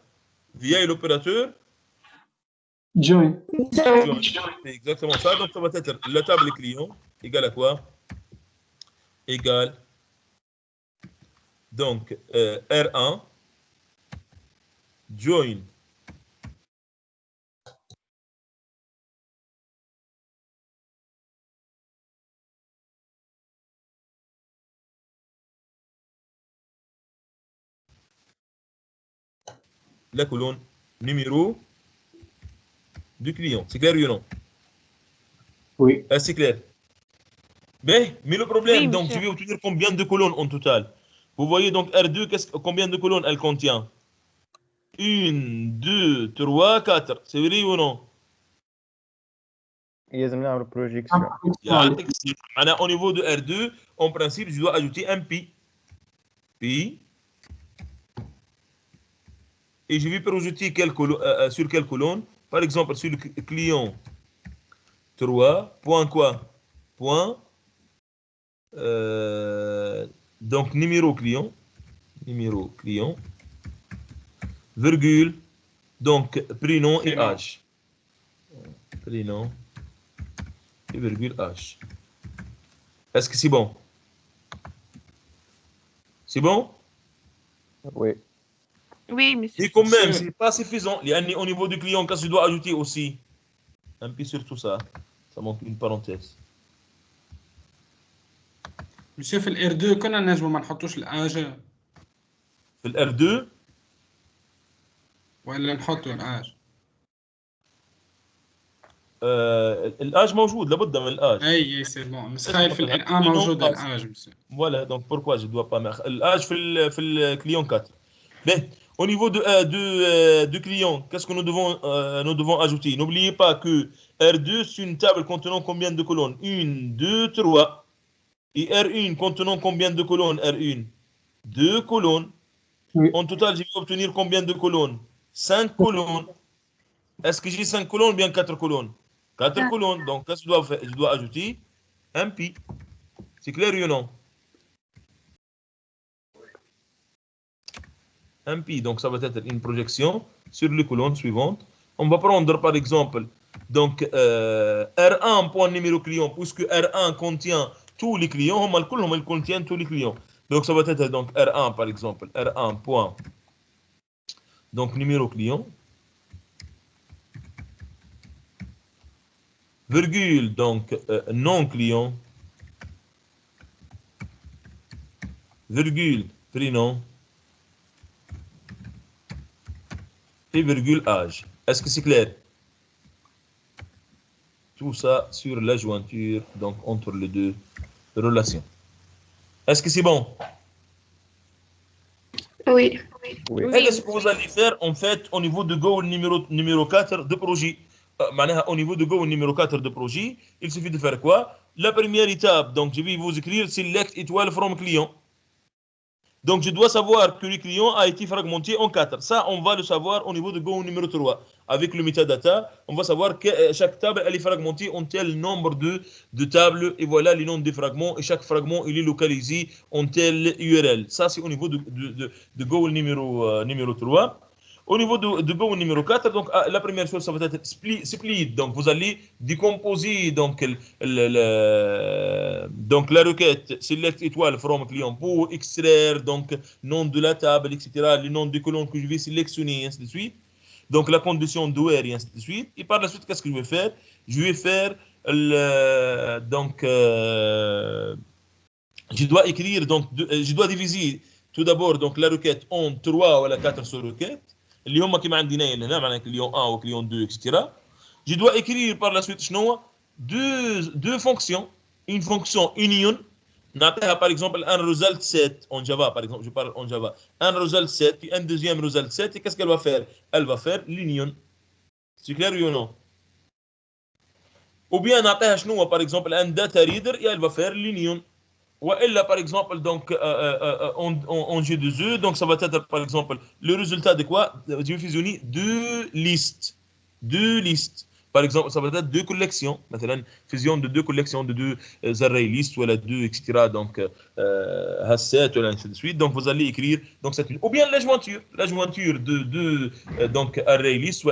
via l'opérateur Join. join. C'est exactement ça. Donc, ça va être la table client égale à quoi? Égale donc R1 join la colonne numéro du client. C'est clair ou non? Oui. C'est clair. Mais le problème, Oui, donc monsieur. je vais obtenir combien de colonnes en total? Vous voyez donc R2, combien de colonnes elle contient? 1, 2, 3, 4. C'est vrai ou non? لازم نعمل بروجيكسيون. Au niveau de R2, en principe, je dois ajouter un pi. Pi. Et je vais projeter sur quelle colonne? Par exemple, sur le client 3, point quoi? Point. Donc, numéro client, virgule, donc prénom et âge. Prénom et virgule âge. Est-ce que c'est bon? C'est bon? Oui. Oui, monsieur. Et quand même, c'est pas suffisant. Au niveau du client, qu'est-ce que je dois ajouter aussi? Un peu sur tout ça. Ça manque une parenthèse. monsieur في الار 2 كنا نجموا ما نحطوش الاج في الار 2 ولا نحطوا الاج الآج موجود لابد من الآج. اي سي بون متخيل في الار 1 موجود الاج monsieur. Voilà, donc pourquoi je ne dois pas mettre l'âge في le client 4. Mais au niveau du client, qu'est-ce que nous devons ajouter? N'oubliez pas que R2 c'est une table contenant combien de colonnes? 1, 2, 3. Et R1 contenant combien de colonnes? R1 2 colonnes. Oui. En total, je vais obtenir combien de colonnes? 5 colonnes. Est-ce que j'ai 5 colonnes ou bien 4 colonnes? 4 colonnes. Donc, qu'est-ce que je dois faire? Je dois ajouter un pi. C'est clair ou non? Un pi. Donc, ça va être une projection sur les colonnes suivantes. On va prendre par exemple donc R1 point numéro client, puisque R1 contient tous les clients, il contient tous les clients. Donc, ça va être donc R1 par exemple. R1 point donc numéro client. Virgule, donc non client, virgule, prénom, et virgule âge. Est-ce que c'est clair? Tout ça sur la jointure, donc entre les deux relations. Est-ce que c'est bon? Oui. Oui. Qu'est-ce que vous allez faire en fait au niveau de goal numéro 4 de projet? Au niveau de goal numéro 4 de projet, il suffit de faire quoi? La première étape, donc je vais vous écrire select étoile from client. Donc je dois savoir que le client a été fragmenté en 4. Ça, on va le savoir au niveau de goal numéro 3. Avec le metadata, on va savoir que chaque table elle est fragmentée en tel nombre de tables et voilà les noms des fragments et chaque fragment il est localisé en tel URL. Ça c'est au niveau de goal numéro 3. Au niveau de goal numéro 4, donc la première chose ça va être split. Donc vous allez décomposer donc donc la requête select étoile from client pour extraire donc nom de la table, etc. Les noms des colonnes que je vais sélectionner et ainsi de suite. Donc la condition d'OR et ainsi de suite. Et par la suite, qu'est-ce que je vais faire? Je vais faire je dois écrire donc je dois diviser tout d'abord donc la requête en 3 ou 4 sous-requêtes. اللي هم كما عندنا هنا معناها client 1 ou client 2 etc. Je dois écrire par la suite شنو deux fonctions, une fonction union. نعطيها par exemple un result set en Java, par exemple, je parle en Java, un result set puis un deuxième result set et qu'est-ce qu'elle va faire? Elle va faire l'union. C'est clair ou non? Ou bien نعطيها شنو par exemple un data reader et elle va faire l'union. Ou elle par exemple donc en G2E, donc ça va être par exemple le résultat de quoi? Je vais fusionner deux listes. Par exemple, ça va être deux collections, مثلا fusion de deux collections, de deux array list, ou deux, etc. Donc, hasset, ou ainsi de suite. Donc, vous allez écrire, donc, ou bien la jointure de deux, donc, array list, ou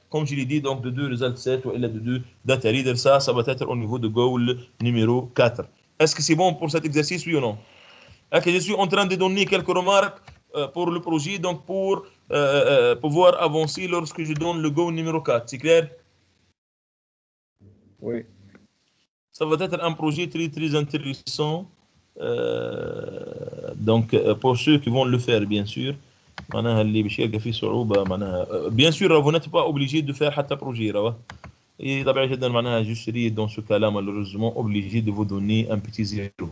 comme je l'ai dit, donc, de deux result set, ou de deux data reader. Ça va être au niveau de goal numéro 4. Est-ce que c'est bon pour cet exercice, oui ou non? Okay, je suis en train de donner quelques remarques pour le projet, donc pour pouvoir avancer lorsque je donne le go numéro 4. C'est clair? Oui. Ça va être un projet très très intéressant. Donc pour ceux qui vont le faire, bien sûr. Bien sûr, vous n'êtes pas obligé de faire حتى projet. Et طبيعي جدا معناها je serai dans ce cas-là malheureusement obligé de vous donner un petit zéro.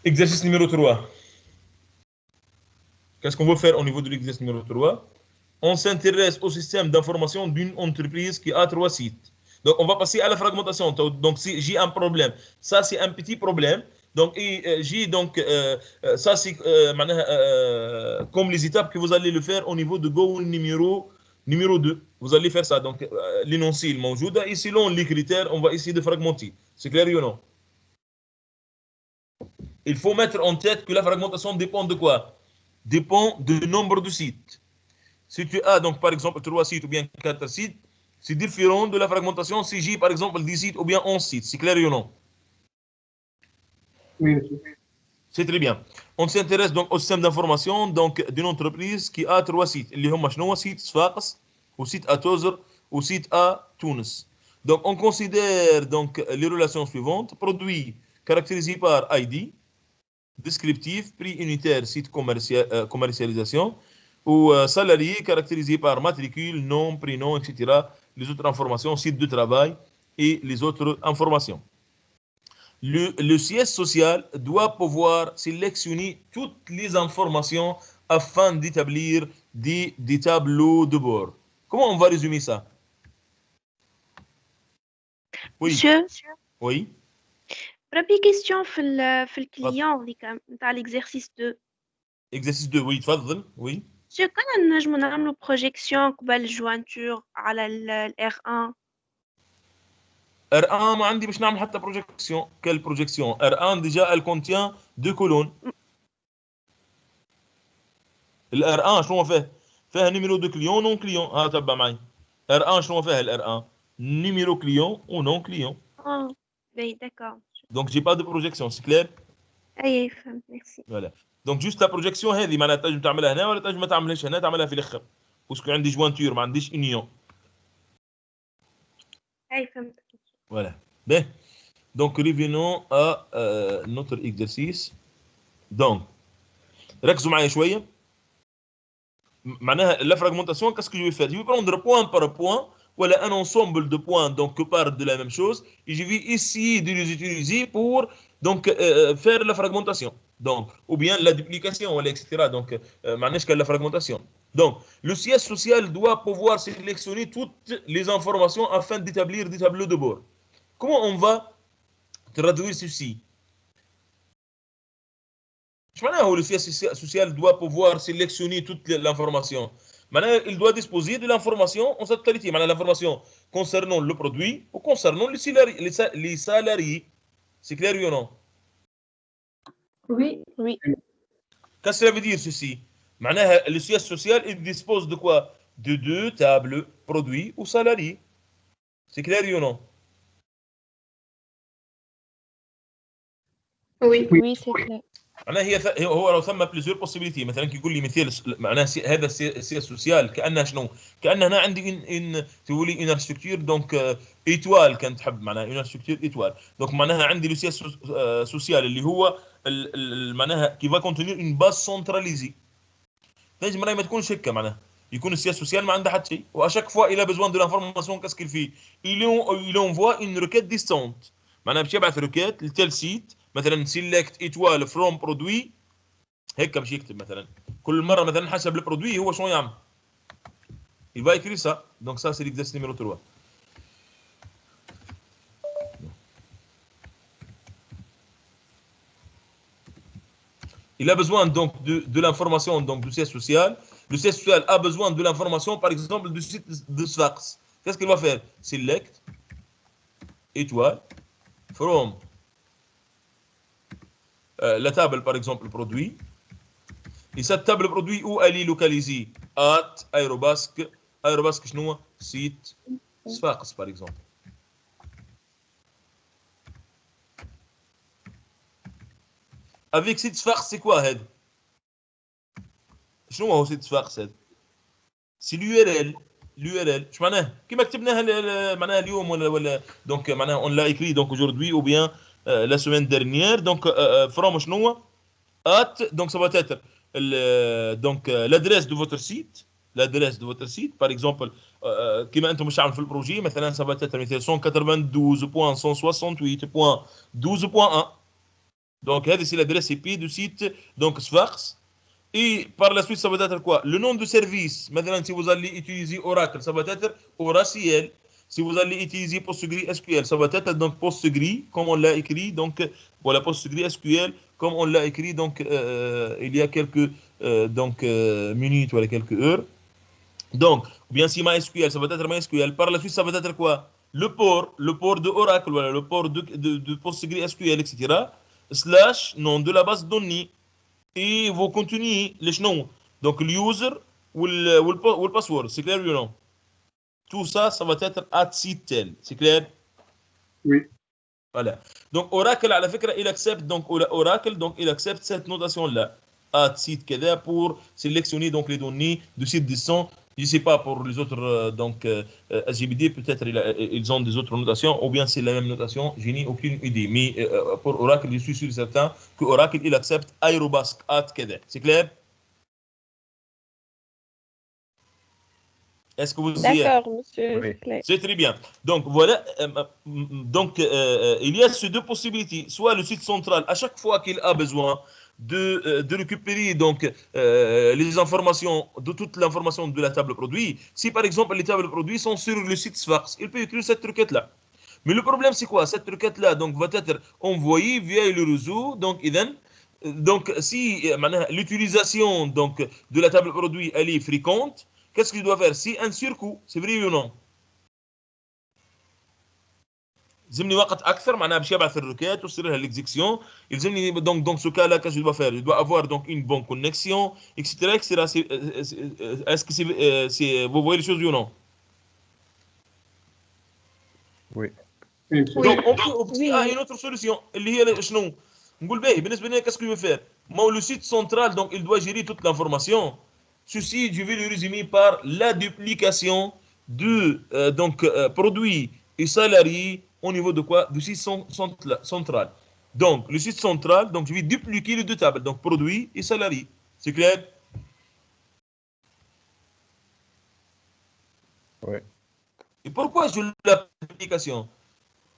Exercice numéro 3. Qu'est-ce qu'on veut faire au niveau de l'exercice numéro 3? On s'intéresse au système d'information d'une entreprise qui a 3 sites. Donc, on va passer à la fragmentation. Donc, si j'ai un problème, ça c'est un petit problème. Donc, j'ai donc, ça c'est comme les étapes que vous allez le faire au niveau de Go numéro 2. Vous allez faire ça. Donc, l'énoncé est موجود. Et selon les critères, on va essayer de fragmenter. C'est clair ou non? Il faut mettre en tête que la fragmentation dépend de quoi? Dépend du nombre de sites. Si tu as donc par exemple 3 sites ou bien 4 sites, c'est différent de la fragmentation si j'ai par exemple 10 sites ou bien 11 sites. C'est clair ou non? Oui. C'est très bien. On s'intéresse donc au système d'information donc d'une entreprise qui a 3 sites. اللي هم شنو؟ site صفاقس ou site à Tozeur ou site à Tunis. Donc on considère donc les relations suivantes: produit caractérisé par ID, descriptif, prix unitaire, site commercialisation, ou salarié caractérisé par matricule, nom, prénom, etc. Les autres informations, site de travail et les autres informations. Le siège social doit pouvoir sélectionner toutes les informations afin d'établir des tableaux de bord. Comment on va résumer ça? Oui. Monsieur, Oui. ربي question في الكليون ديك نتاع l'exercice 2. Exercice 2, oui, تفضل. Oui. شو كنا نجمو نعملو projection قبل الجوانتور على ال R1. R1 ما عندي باش نعمل حتى بروجيكسيون. كل بروجيكسيون R1 déjà elle contient deux colonnes. الار 1 شنو فيه؟ فيها نيميرو دو كليون نون كليون. ها تبع معي. ار 1 شنو فيها الار 1؟ نيميرو كليون ونون كليون. Oui, d'accord. Donc j'ai pas de projection, c'est clair؟ اي فهمت، ميرسي. فوالا. دونك جوست لا بروجيكسيون هذه معناتها تنجم تعملها هنا ولا تنجم ما تعملهاش هنا، تعملها في الاخر. باسكو عندي جوانتور ما عنديش انيون. اي فهمت. Voilà. Bien. Donc revenons à notre exercice. Donc ركزوا معايا شويه. معناها la fragmentation, qu'est-ce que je vais faire? Je vais prendre point par point, voilà un ensemble de points donc qui partent de la même chose, et je vais essayer de les utiliser pour donc faire la fragmentation. Donc, ou bien la duplication, etc. Donc, معناش la fragmentation. Donc, le siège social doit pouvoir sélectionner toutes les informations afin d'établir des tableaux de bord. Comment on va traduire ceci? Où le siège social doit pouvoir sélectionner toute l'information. Maintenant, il doit disposer de l'information en sa totalité. Maintenant, l'information concernant le produit ou concernant les salariés. C'est clair ou non? Oui. Oui. Qu'est-ce que ça veut dire ceci? Maintenant, le siège social, il dispose de quoi? De deux tables, produits ou salariés. C'est clair ou non? Oui. Oui, c'est clair. معناها هو لو ثم بليزيور بوسيبيليتي مثلا كي يقول لي مثال معناها هذا السي سوسيال كانها شنو؟ كان هنا عندي ان تقولي ان اركتيكتور دونك ايتوال كان تحب معناها ان اركتيكتور ايتوال دونك معناها عندي لو سي سوسيال اللي هو معناها كي فا كونتينير اون باز سونتراليزي. تنجم راهي ما تكونش هكا معناها يكون السي سوسيال ما عنده حتى شيء واشاك فوا الى بيزوان دو لانفورماسيون كاسكيل في il envoie une requête distante معناها باش يبعث ريكيت لتل سيت مثلا سيلكت ايتوال فروم برودوي هيك باش يكتب مثلا كل مره مثلا حسب البرودوي هو شنو يعمل. Il va écrire ça. Donc ça c'est l'exercice numéro 3. il a besoin donc de l'information donc du siège social. Le siège social a besoin de l'information, par exemple, du site de Sfax. Qu'est-ce qu'il va faire? Select, étoile, from la table, par exemple, produit. Et cette table produit, où elle est localisée? At Aérobasque. Aérobasque, site Sfax, par exemple. Avec site Sfax, c'est quoi, Hed? شنو هو site Sfax, Hed? C'est l'URL. l'URL. Je معناها كيما كتبناها معناها اليوم ولا donc معناها on l'a écrit donc aujourd'hui ou bien la semaine dernière donc from شنو at donc ça va être donc l'adresse de votre site, l'adresse de votre site par exemple كيما انتم مش عامل في البروجي مثلا ça va être مثلا 192.168.12.1 donc هذه c'est l'adresse IP du site donc Sfax. Et par la suite, ça va être quoi? Le nom de service. Maintenant, si vous allez utiliser Oracle, ça va être Oracle. Si vous allez utiliser PostgreSQL, ça va être donc Postgre, comme on l'a écrit. Donc, voilà, PostgreSQL, comme on l'a écrit donc, il y a quelques minutes, voilà, quelques heures. Donc, ou bien si MySQL, ça va être MySQL. Par la suite, ça va être quoi? Le port de Oracle, voilà, le port de PostgreSQL, etc. Slash, nom de la base de données. Et vous continuez les noms. Donc, l'user ou le password. C'est clair ou non? Tout ça, ça va être at site tel. C'est clair? Oui. Voilà. Donc, Oracle, à la fin, il accepte, donc, Oracle, donc, il accepte cette notation-là. At site كذا pour sélectionner donc les données du site de son. Je ne sais pas pour les autres SGBD, peut-être ils ont des autres notations, ou bien c'est la même notation, je n'ai aucune idée. Mais pour Oracle, je suis sûr et certain que Oracle, il accepte Aérobasque at كذا. C'est clair? Est-ce que vous y êtes? D'accord, monsieur. Oui. C'est très bien. Donc voilà, il y a ces deux possibilités. Soit le site central, à chaque fois qu'il a besoin de récupérer donc les informations, de toute l'information de la table produit. Si par exemple les tables produits sont sur le site Sfax, il peut écrire cette requête-là. Mais le problème c'est quoi? Cette requête-là donc va être envoyée via le réseau. Donc si l'utilisation donc de la table produit elle est fréquente, qu'est-ce qu'il doit faire? C'est un surcoût, c'est vrai ou non? يلزمني وقت اكثر معناها باش يبعث الركات ويصير لها l'exécution. يلزمني donc ce cas là qu'est-ce que je dois faire? Je dois avoir donc une bonne connexion, etc. Est-ce que vous voyez les choses ou non? Oui. Donc on peut opter à une autre solution اللي هي شنو؟ نقول باهي بالنسبه لنا qu'est-ce que je vais faire? Moi le site central donc il doit gérer toute l'information. Ceci je vais le résumer par la duplication de produits et salariés au niveau de quoi? Du site central. Donc, le site central, donc je vais dupliquer les deux tables, donc produits et salariés. C'est clair? Oui. Et pourquoi je la duplication?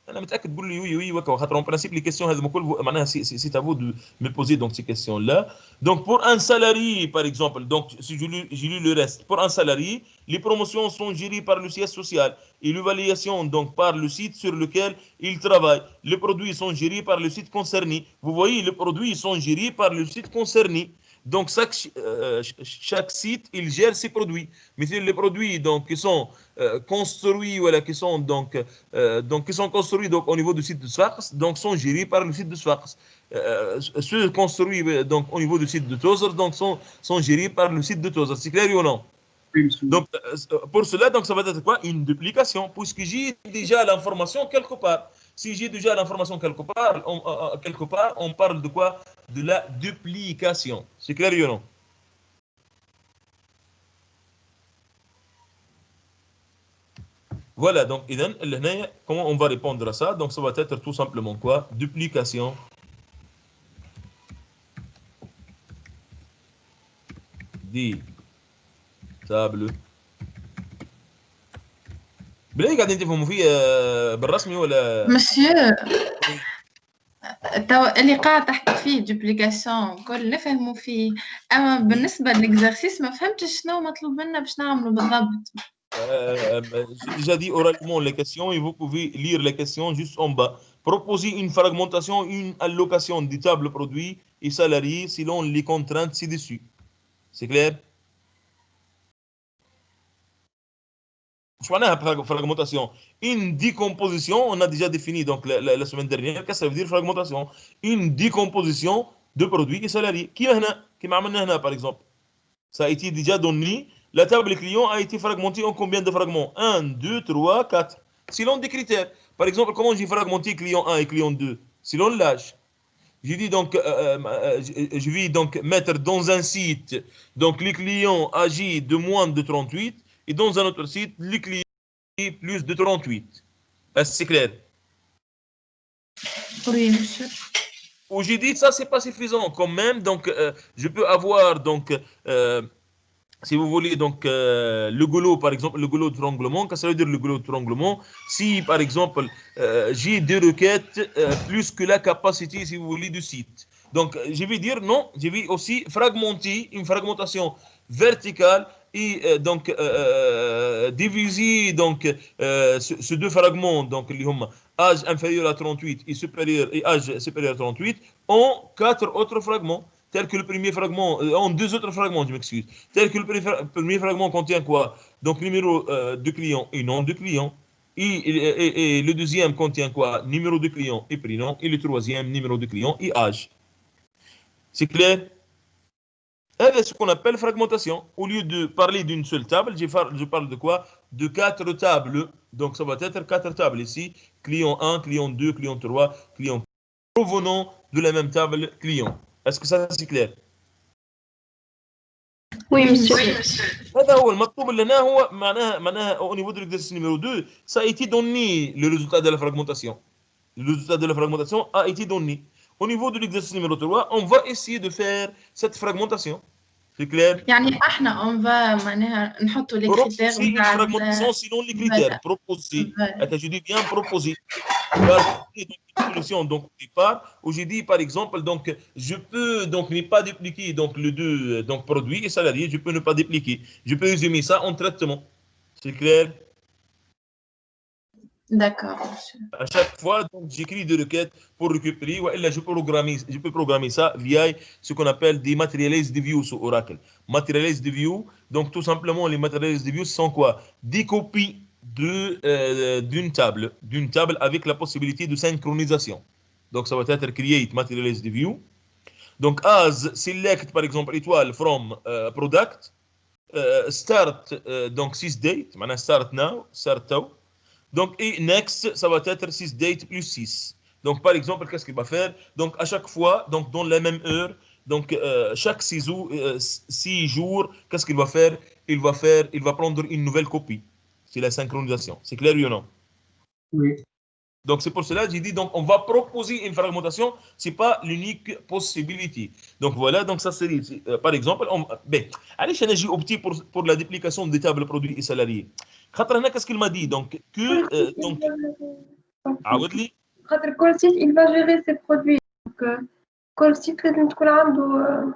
انا متاكد تقول لي وي وي وكا خاطر اون برانسيب لي كيسيون هذوما الكل معناها سي افو دو me poser donc ces questions là. Donc pour un salarié par exemple, donc si je lis le reste, pour un salarié, les promotions sont gérées par le siège social et l'évaluation donc par le site sur lequel il travaille. Les produits sont gérés par le site concerné. Vous voyez, les produits sont gérés par le site concerné. Donc chaque site il gère ses produits. Mais les produits donc qui sont construits voilà qui sont qui sont construits donc au niveau du site de Sfax donc sont gérés par le site de Sfax. Ceux construits donc au niveau du site de Tozer donc sont gérés par le site de Tozer. C'est clair ou non? Oui, monsieur. Donc pour cela donc ça va être quoi? Une duplication puisque j'ai déjà l'information quelque part. Si j'ai déjà l'information quelque part, on parle de quoi? De la duplication. C'est clair ou non? Voilà, donc comment on va répondre à ça? Donc ça va être tout simplement quoi? Duplication des tables. بلاقي قاعدين تفهموا فيه بالرسمي ولا؟ مسيو توا اللي قاعد تحكي فيه دوبليكاسيون كل نفهموا فيه، اما بالنسبه للاكزرسيس ما فهمتش شنو مطلوب منا باش نعملوا بالضبط. J'ai déjà dit oralement les questions et vous pouvez lire les questions juste en bas. proposer une fragmentation, une allocation des tables produits et salariés selon les contraintes ci-dessus. C'est clair? Fragmentation. Une décomposition, on a déjà défini donc la semaine dernière, qu'est-ce que ça veut dire fragmentation? Une décomposition de produits et salariés. Qui par exemple? Ça a été déjà donné. La table client a été fragmentée en combien de fragments? 1, 2, 3, 4. Selon des critères. Par exemple, comment j'ai fragmenté client 1 et client 2? Selon l'âge. Je dis donc, je vais donc mettre dans un site donc les clients âgés de moins de 38 et dans un autre site les clients plus de 38. Est-ce que c'est clair? Oui, monsieur. Ou j'ai dit ça c'est pas suffisant quand même, donc je peux avoir donc si vous voulez donc le goulot par exemple, le goulot de tranglement. Qu'est-ce que ça veut dire le goulot de tranglement? Si par exemple j'ai des requêtes plus que la capacité si vous voulez du site, donc je vais dire non, je vais aussi fragmenter une fragmentation verticale et donc diviser donc ces deux fragments donc اللي هم âge inférieur à 38 et âge supérieur à 38 en 4 autres fragments, tel que le premier fragment, en 2 autres fragments, je m'excuse, tel que le premier fragment contient quoi? Donc numéro de client et nom de client, et le deuxième contient quoi? Numéro de client et prénom, et le troisième numéro de client et âge. C'est clair? C'est ce qu'on appelle fragmentation. Au lieu de parler d'une seule table, je parle de quoi? De 4 tables. Donc ça va être 4 tables ici. Client 1, client 2, client 3, client provenant de la même table client. Est-ce que ça c'est clair? Oui, monsieur. هذا هو المطلوب لنا. هو معناها au niveau de l'exercice numéro 2, ça a été donné le résultat de la fragmentation. Le résultat de la fragmentation a été donné. Au niveau de l'exercice numéro 3, on va essayer de faire cette fragmentation. C'est clair? يعني احنا on va معناها نحطوا les critères Proposer une fragmentation selon les critères. Proposer. Je dis bien proposer. Une solution donc au départ où j'ai dit par exemple donc je peux donc ne pas dupliquer donc le deux donc produit et salarié, je peux ne pas dupliquer. Je peux résumer ça en traitement. C'est clair? D'accord, monsieur. À chaque fois, donc, j'écris des requêtes pour récupérer. Ouais, là, je peux programmer ça via ce qu'on appelle des materialized views sur Oracle. Materialized views, donc tout simplement, les materialized views sont quoi? Des copies d'une table avec la possibilité de synchronisation. Donc, ça va être create materialized view. Donc, as select, par exemple, étoile from product, start, donc 6 date, maintenant start now, start now. Donc, et next, ça va être 6 date plus 6. Donc, par exemple, qu'est-ce qu'il va faire? Donc, à chaque fois, donc dans la même heure, donc chaque 6 jours, qu'est-ce qu'il va faire? Il va prendre une nouvelle copie. C'est la synchronisation. C'est clair ou non? Oui. Donc, c'est pour cela que j'ai dit, donc, on va proposer une fragmentation. Ce n'est pas l'unique possibilité. Donc, voilà, donc ça serait, par exemple, allez, je n'ai opté pour la duplication des tables produits et salariés. Qu'est-ce qu'il m'a dit? Donc, donc, كل site il va gérer ses produits. Donc, كل site لازم تكون عنده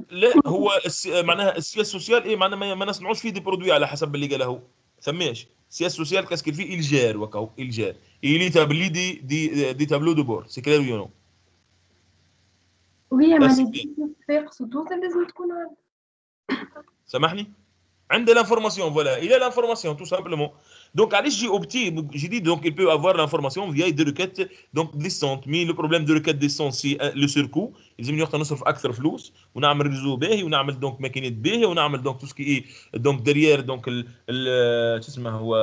لا هو معناها السياسه السوسيال ايه معناها ما نصنعوش فيه دي برودوي على حسب اللي قاله هو سميش السياسه السوسيال كاسكل فيه الجار وكاو الجار اللي تابلي دي تابلو دو بور سي كلير يو نو وي ما يقصدوا لازم تكون عنده. سامحني عند l'information, voilà, il a l'information tout simplement. Donc, allez, j'ai dit, donc, il peut avoir l'information via des requêtes donc descentes. Mais le problème de requête descente, c'est le surcoût. Ils aiment dire نصرف أكثر فلوس ونعمل ريزو باهي ونعمل donc ماكينات باهية ونعمل donc tout ce qui est donc derrière donc شو اسمه هو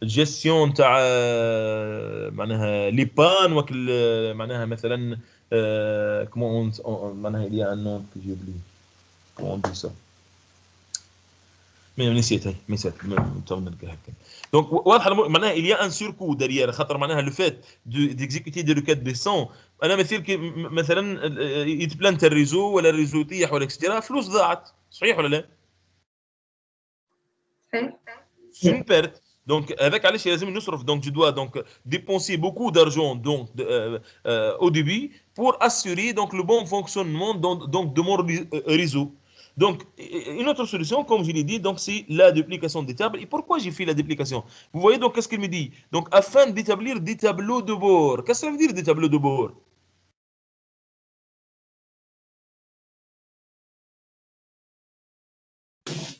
الجيستيون تاع معناها لي بان وكل معناها مثلا كومون معناها il y a un nom que j'ai oublié. Comment on dit ça? Mais نسيتها donc واضحه معناها il y a un surcoût derrière خاطر معناها le fait d'exécuter des requêtes descend. انا مثلا يتبلانت الريزو ولا الريزو يطيح ولا اكسترا فلوس ضاعت صحيح ولا لا؟ c'est une perte. Donc avec علاش لازم نصرف donc je dois donc dépenser beaucoup d'argent donc au début pour assurer donc le bon fonctionnement donc de mon réseau. Donc, une autre solution, comme je l'ai dit, donc c'est la duplication des tables. Et pourquoi j'ai fait la duplication? Vous voyez donc qu'est-ce qu'il me dit? Donc, afin d'établir des tableaux de bord. Qu'est-ce que ça veut dire des tableaux de bord?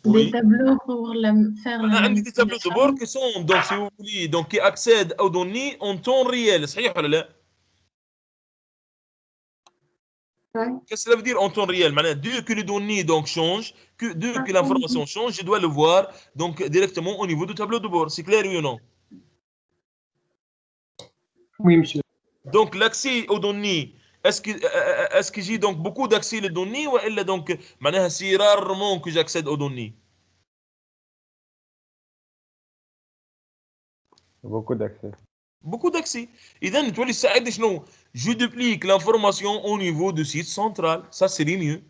Des tableaux pour faire la أنا عندي des tableaux de bord manipulation. qui sont, donc si vous voulez, donc qui accèdent aux données en temps réel. صحيح ولا لا؟ Qu'est-ce que ça veut dire en temps réel? معناها dès que les données donc changent, dès que l'information change, je dois le voir donc directement au niveau du tableau de bord. C'est clair oui ou non? Oui, monsieur. Donc l'accès aux données, est-ce que j'ai donc beaucoup d'accès aux données ou est-ce donc معناها c'est rarement que j'accède aux données? Beaucoup d'accès. Beaucoup d'accès. إذا تولي تساعدني شنو؟ Je duplique l'information au niveau du site central. Ça serait mieux.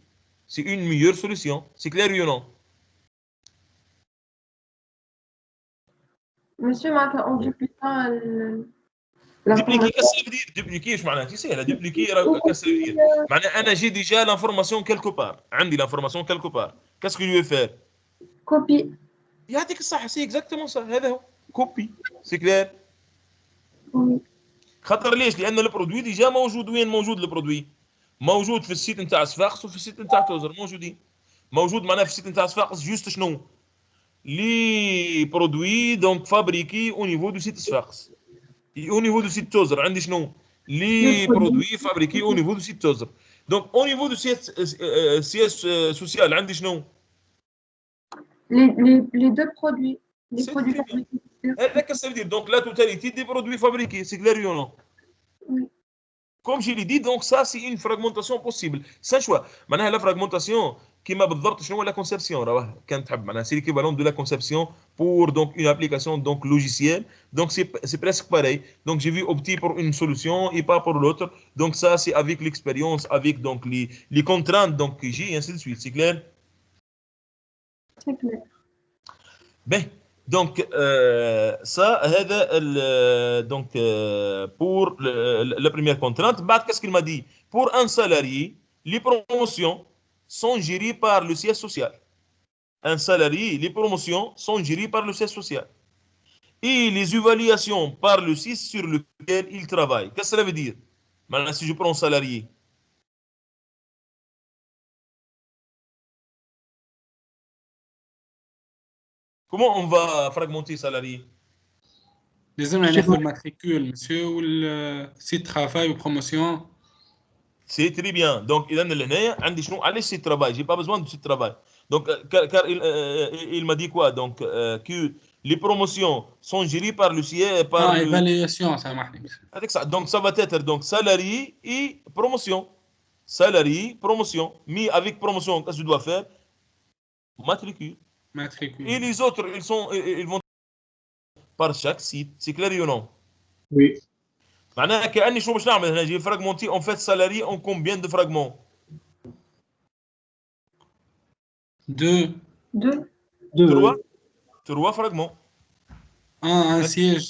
C'est une meilleure solution. C'est clair oui ou non? Monsieur, معناتها en dupliquant Dupliquer, l'information. qu'est-ce que ça veut dire? Dupliquer, je معناها سهلة. Dupliquer, qu'est-ce que ça veut dire? معناها أنا j'ai déjà l'information quelque part. عندي l'information quelque part. Qu'est-ce que je vais faire? Copie. يعطيك الصحة. C'est exactement ça. هذا هو. Copie. C'est clair. Oui. خاطر ليش؟ لأن البرودوي ديجا موجود. وين موجود البرودوي؟ موجود في السيت نتاع صفاقس وفي السيت نتاع توزر موجودين. موجود معناها في السيت نتاع صفاقس جوست شنو؟ لي برودوي دونك فابريكي او نيفو دو سيت صفاقس. au niveau du site Tozer, عندي شنو؟ les produits fabriqués au niveau du site Tozer. Donc au niveau du siège social, عندي شنو؟ Les deux produits. Les C'est produits très bien. fabriqués. Qu'est-ce que ça veut dire? Donc la totalité des produits fabriqués, c'est clair ou non? Oui. Comme je l'ai dit, donc ça c'est une fragmentation possible. C'est un choix. معناها la fragmentation كيما بالضبط شنو la conception راه كان تحب معناها c'est l'équivalent de la conception pour donc une application donc logicielle. Donc c'est presque pareil. Donc j'ai vu opter pour une solution et pas pour l'autre. Donc ça c'est avec l'expérience, avec donc les contraintes donc que j'ai et ainsi de suite. C'est clair? C'est clair. Ben donc ça هذا donc pour la première contrainte. بعد qu'est-ce qu'il m'a dit? Pour un salarié, les promotions sont gérées par le siège social. Un salarié, les promotions sont gérées par le siège social. Et les évaluations par le site sur lequel il travaille. Qu'est-ce que ça veut dire? Maintenant, si je prends salarié. Comment on va fragmenter salarié? لازمنا ناخذ الماتريكول مسيو والسيت ترافاي وبروموسيون. C'est très bien. Donc, عندي شنو على site travail. J'ai pas besoin de site travail. Donc, car il m'a dit quoi? Donc, que les promotions sont gérées par le siège. Par évaluation, سامحني. Donc, ça va être donc salarié et promotion. Salarié, promotion. Mais avec promotion, qu'est-ce que je dois faire? Matricule. Et les autres, ils vont par chaque site. C'est clair ou non? Oui. معناها كأني شو باش نعمل هنا؟ جي فراغمونتي اون فيت سالاري اون كومبيان دو فراغمون؟ Deux. Trois fragments. Un siège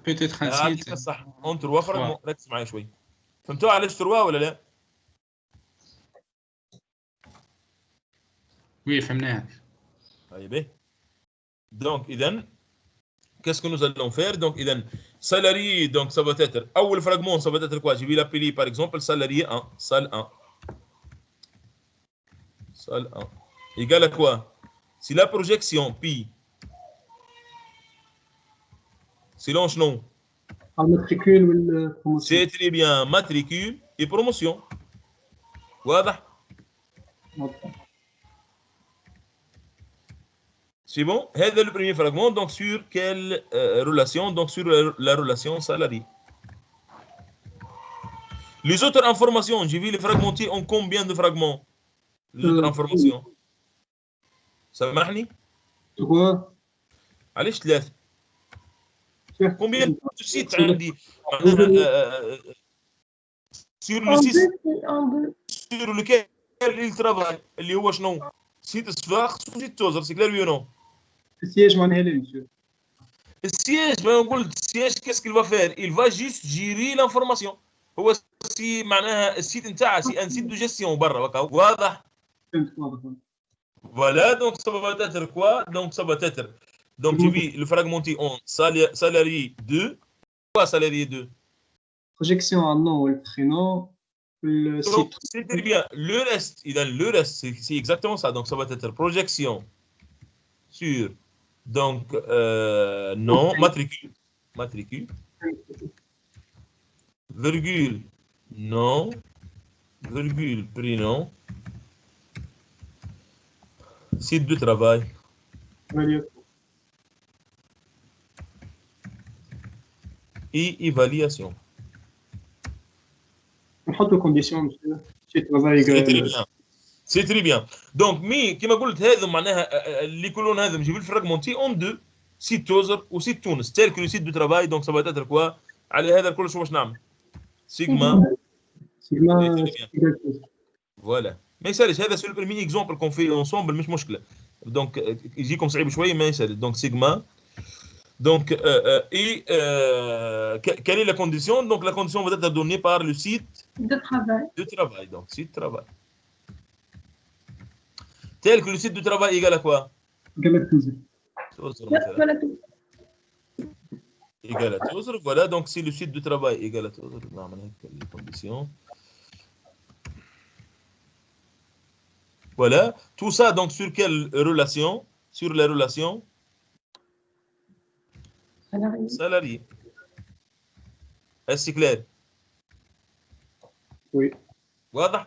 peut-être un site. صح. اون trois fragments. ركز معايا شوي. فهمتوا علاش تروا ولا لا؟ Oui, فهمناها. طيب. Donc إذا qu'est-ce que nous allons faire? Donc, salarié, donc ça va être, le fragment, ça va être quoi? Je vais l'appeler par exemple salarié 1, salle 1. Salle 1. Égal à quoi? Si la projection pi, selon non. Matricule ou promotion. C'est très bien, matricule et promotion. Voilà. Okay. C'est bon? C'est le premier fragment. Donc, sur quelle relation? Donc, sur la relation salarié. Les autres informations, je vais les fragmenter en combien de fragments? Les autres informations. سامحني؟ 3. علاش 3؟ Combien de sites عندي؟ sur le site sur lequel il travaille اللي هو شنو؟ سيت صفاقس وسيت توزر. C'est clair oui ou non? Le siège معناها لا monsieur. Le siège, ben on dit le siège, qu'est-ce qu'il va faire? Il va juste gérer l'information. هو سي معناها السيت نتاعها سي ان سيت دو جيستيون برا واضح؟ فهمت واضح. Voilà, donc ça va être quoi? Donc ça va être. Donc tu vis le fragmenté en salarié 2. Quoi salarié 2? Projection en nom ou le prénom, le Donc site. c'est très bien. Le reste, c'est exactement ça. Donc ça va être projection sur donc nom, matricule, virgule, nom, virgule, prénom, site de travail. Et évaluation. نحط الكونديسيون monsieur شي ترافاي C'est très bien. C'est très bien. Donc, مي كما قلت هذا معناها اللي كلون هذا نجيب الفراغمونتي اون دو سيت توزر وسيت تونس تيل كو سيت دو ترافاي دونك سا فا اتر كوا على هذا الكل شو باش نعمل؟ سيجما فوالا ما يسالش هذا سو البريمي اكزومبل كون في اونسومبل مش مشكله دونك يجيكم صعيب شويه ما يسال دونك سيجما donc et quelle est la condition? Donc la condition va être donnée par le site de travail. Donc site de travail. Tel que le site de travail égale à quoi? Égale à Tozer. Voilà, donc si le site de travail égale à Tozer, les conditions. Voilà, tout ça donc sur quelle relation? Sur la relation salarié. Est-ce que c'est clair? Oui. Voilà.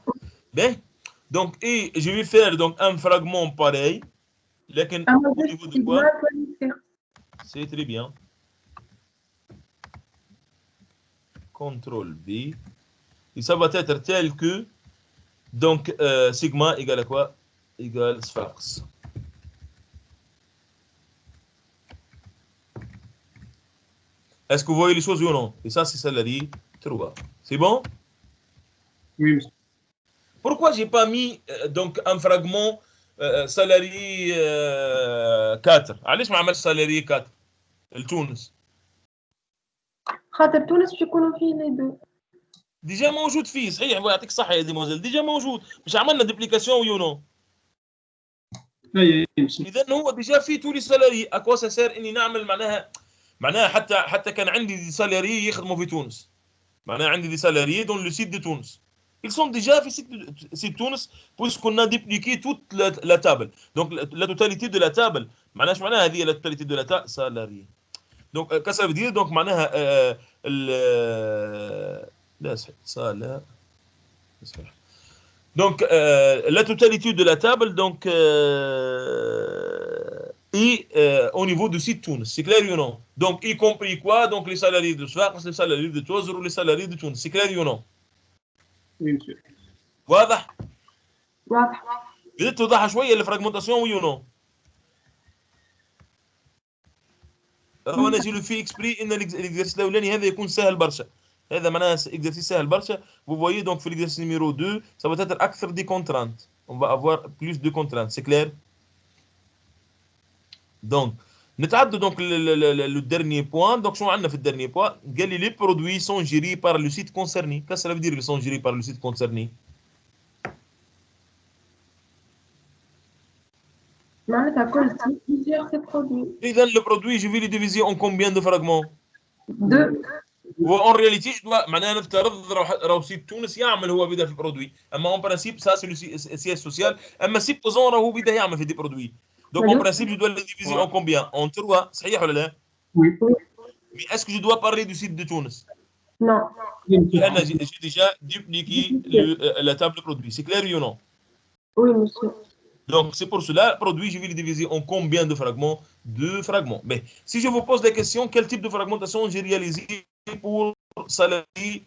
Bien. Donc, et je vais faire donc un fragment pareil. Au niveau de quoi? C'est très bien. CTRL V. Et ça va être tel que donc sigma égale à quoi? Égale Sfax. Est-ce que vous voyez les choses ou non? Et ça, c'est salarié 3. C'est bon? Oui, monsieur. Pourquoi j'ai pas mis donc un fragment salarié 4? علاش ما عملتش salarié 4 لتونس؟ خاطر تونس باش يكونوا فيه لي دو. ديجا موجود فيه صحيح يعطيك الصحة يا ديموزيل ديجا موجود مش عملنا ديبليكاسيون ويو نو؟ إذا هو ديجا فيه تو لي سالاري أكوا سا سير إني نعمل معناها حتى كان عندي دي سالاري يخدموا في تونس معناها عندي دي سالاري دون لو سيت دو تونس ils sont déjà في سيت تونس puisqu'on a dupliqué toute la table donc la totalité de la table معناها ايش معناها هذه la totalité de la table salarié donc qu'est-ce que ça veut dire donc معناها لا صحيح صالة صحيح donc la totalité de la table donc et au niveau du site Tunis, c'est clair ou non? Donc, y compris quoi? Donc, les salariés de Sfax, les salariés de Tozer ou les salariés de Tunis, c'est clair ou non? Oui, monsieur. واضح؟ واضح. بدأت توضحها شوية الفراغمنتاسيون وي نو؟ أنا جي لو في اكسبري إن الإكزرسيس الأولاني هذا يكون سهل برشا. هذا معناها إكزرسيس سهل برشا. Vous voyez donc في الإكزرسيس numéro 2 ça va être أكثر دي contraintes. On va avoir plus de contraintes, c'est clair? Donc, نتعدوا donc le dernier point. Donc, شو عندنا في dernier point? قال لي les produits sont gérés par le site concerné. Qu'est-ce que ça veut dire ils sont gérés par le site concerné? معناتها كل سيت يجير سي برودوي. إذا le produit je vais le diviser en combien de fragments? 2. وان رياليتي معناها نفترض راهو سيت تونس يعمل هو بدا في البرودوي اما اون برانسيب سا سي سي سوسيال اما سيت زون راهو بدا يعمل في دي برودوي دونك اون برانسيب جو دو لي ديفيزي اون كومبيان اون 3 صحيح ولا لا؟ وي مي اسكو جو دوا بارلي دو سيت دو تونس؟ نو. لان جي ديجا ديبليكي لا تابل برودوي سي كلير يو نو؟ وي مسيو. Donc, c'est pour cela, produit, je vais le diviser en combien de fragments? 2 fragments. Mais si je vous pose la question, quel type de fragmentation j'ai réalisé pour salarié,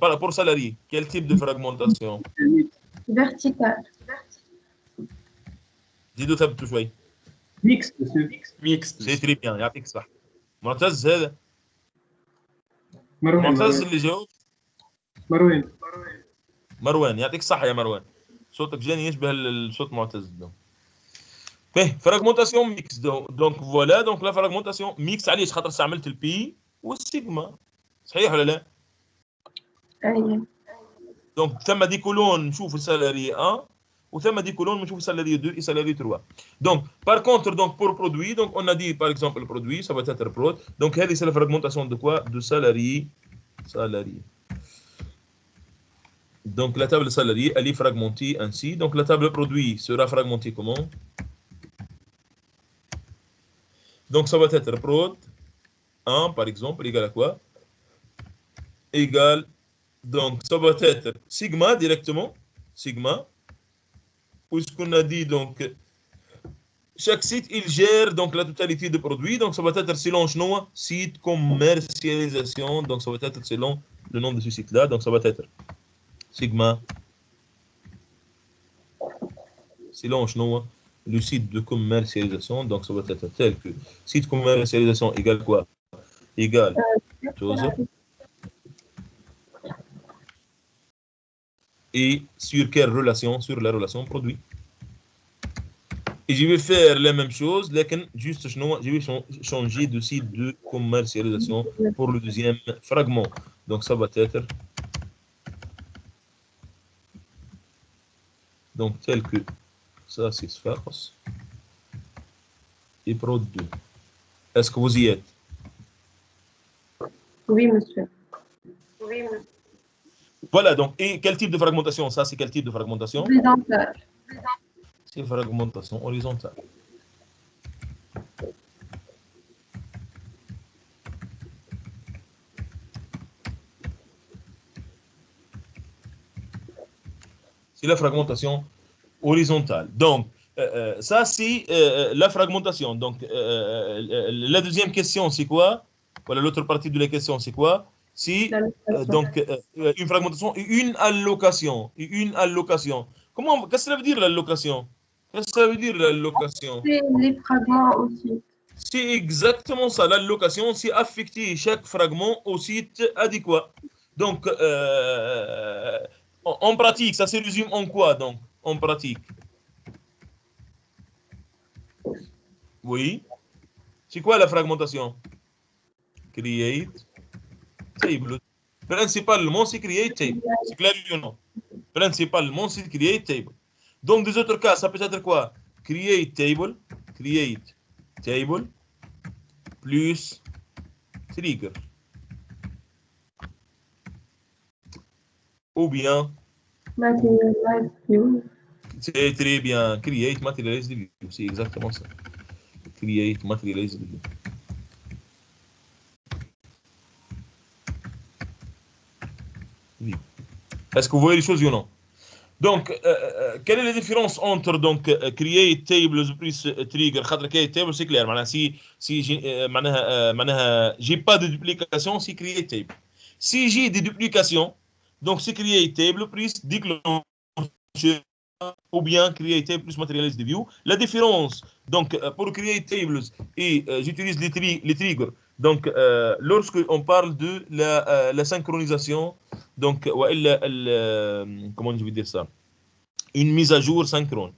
par rapport au salarié? Quel type de fragmentation? Vertical. Dis-le ثبت شوي. ميكس مسيو. ميكس C'est très bien, يعطيك الصحة. معتز هذا. مروان. معتز اللي جاوب. مروان. مروان يعطيك الصحة يا مروان. صوتك جاني يشبه الصوت معتز ده. فيه فراغمونتاسيون ميكس دونك فوالا دونك لا فراغمونتاسيون ميكس علاش خاطر استعملت البي والسيجما صحيح ولا لا؟ اييه. دونك ثم دي كولون نشوف السالاري 1 وثم دي كولون بنشوف salarié 2 et salarié 3. Donc par contre donc pour produit donc on a dit par exemple le produit ça va être prod. Donc هذه c'est la fragmentation de quoi? De salarié. Donc la table salarié elle est fragmentée ainsi. Donc la table produit sera fragmentée comment? Donc ça va être prod 1 par exemple égale à quoi? Égale, donc ça va être sigma directement, sigma, puisqu'on a dit donc chaque site il gère donc la totalité des produits, donc ça va être selon Schnoa, site commercialisation, donc ça va être selon le nom de ce site là, donc ça va être sigma selon Schnoa, le site de commercialisation, donc ça va être tel que site commercialisation égale quoi? Égale chose. Et sur quelle relation? Sur la relation produit. Et je vais faire la même chose, juste je vais changer de site de commercialisation pour le deuxième fragment. Donc ça va être donc tel que ça c'est Sfaros et prod 2. Est-ce que vous y êtes? Oui, monsieur. Voilà, donc, et quel type de fragmentation? Ça, c'est quel type de fragmentation? Horizontale. C'est fragmentation horizontale. C'est la fragmentation horizontale. Donc, ça, c'est la fragmentation. Donc, la deuxième question, c'est quoi? Voilà, l'autre partie de la question, c'est quoi? C'est donc une fragmentation et une allocation. Comment, qu'est-ce que ça veut dire l'allocation? Qu'est-ce que ça veut dire l'allocation? C'est les fragments aussi. C'est exactement ça. L'allocation, c'est affecter chaque fragment au site adéquat. Donc, en pratique, ça se résume en quoi donc? En pratique? Oui. C'est quoi la fragmentation? Create table. Principalement, c'est create table. C'est clair ou non? Principalement, c'est create table. Donc, des autres cas, ça peut être quoi? Create table plus trigger. Ou bien, Materialize view. c'est très bien, create materialize view. C'est exactement ça. Create materialize view. Est-ce que vous voyez les choses ou non? Donc, quelle est la différence entre donc create tables plus trigger? Create table c'est clair. Si j'ai pas de duplication, c'est create table. Si j'ai des duplications, donc c'est create table plus déclencher ou bien create table plus materialize the view. La différence donc pour create tables et j'utilise les triggers. Donc, lorsque on parle de la synchronisation, donc comment je vais dire ça? Une mise à jour synchrone.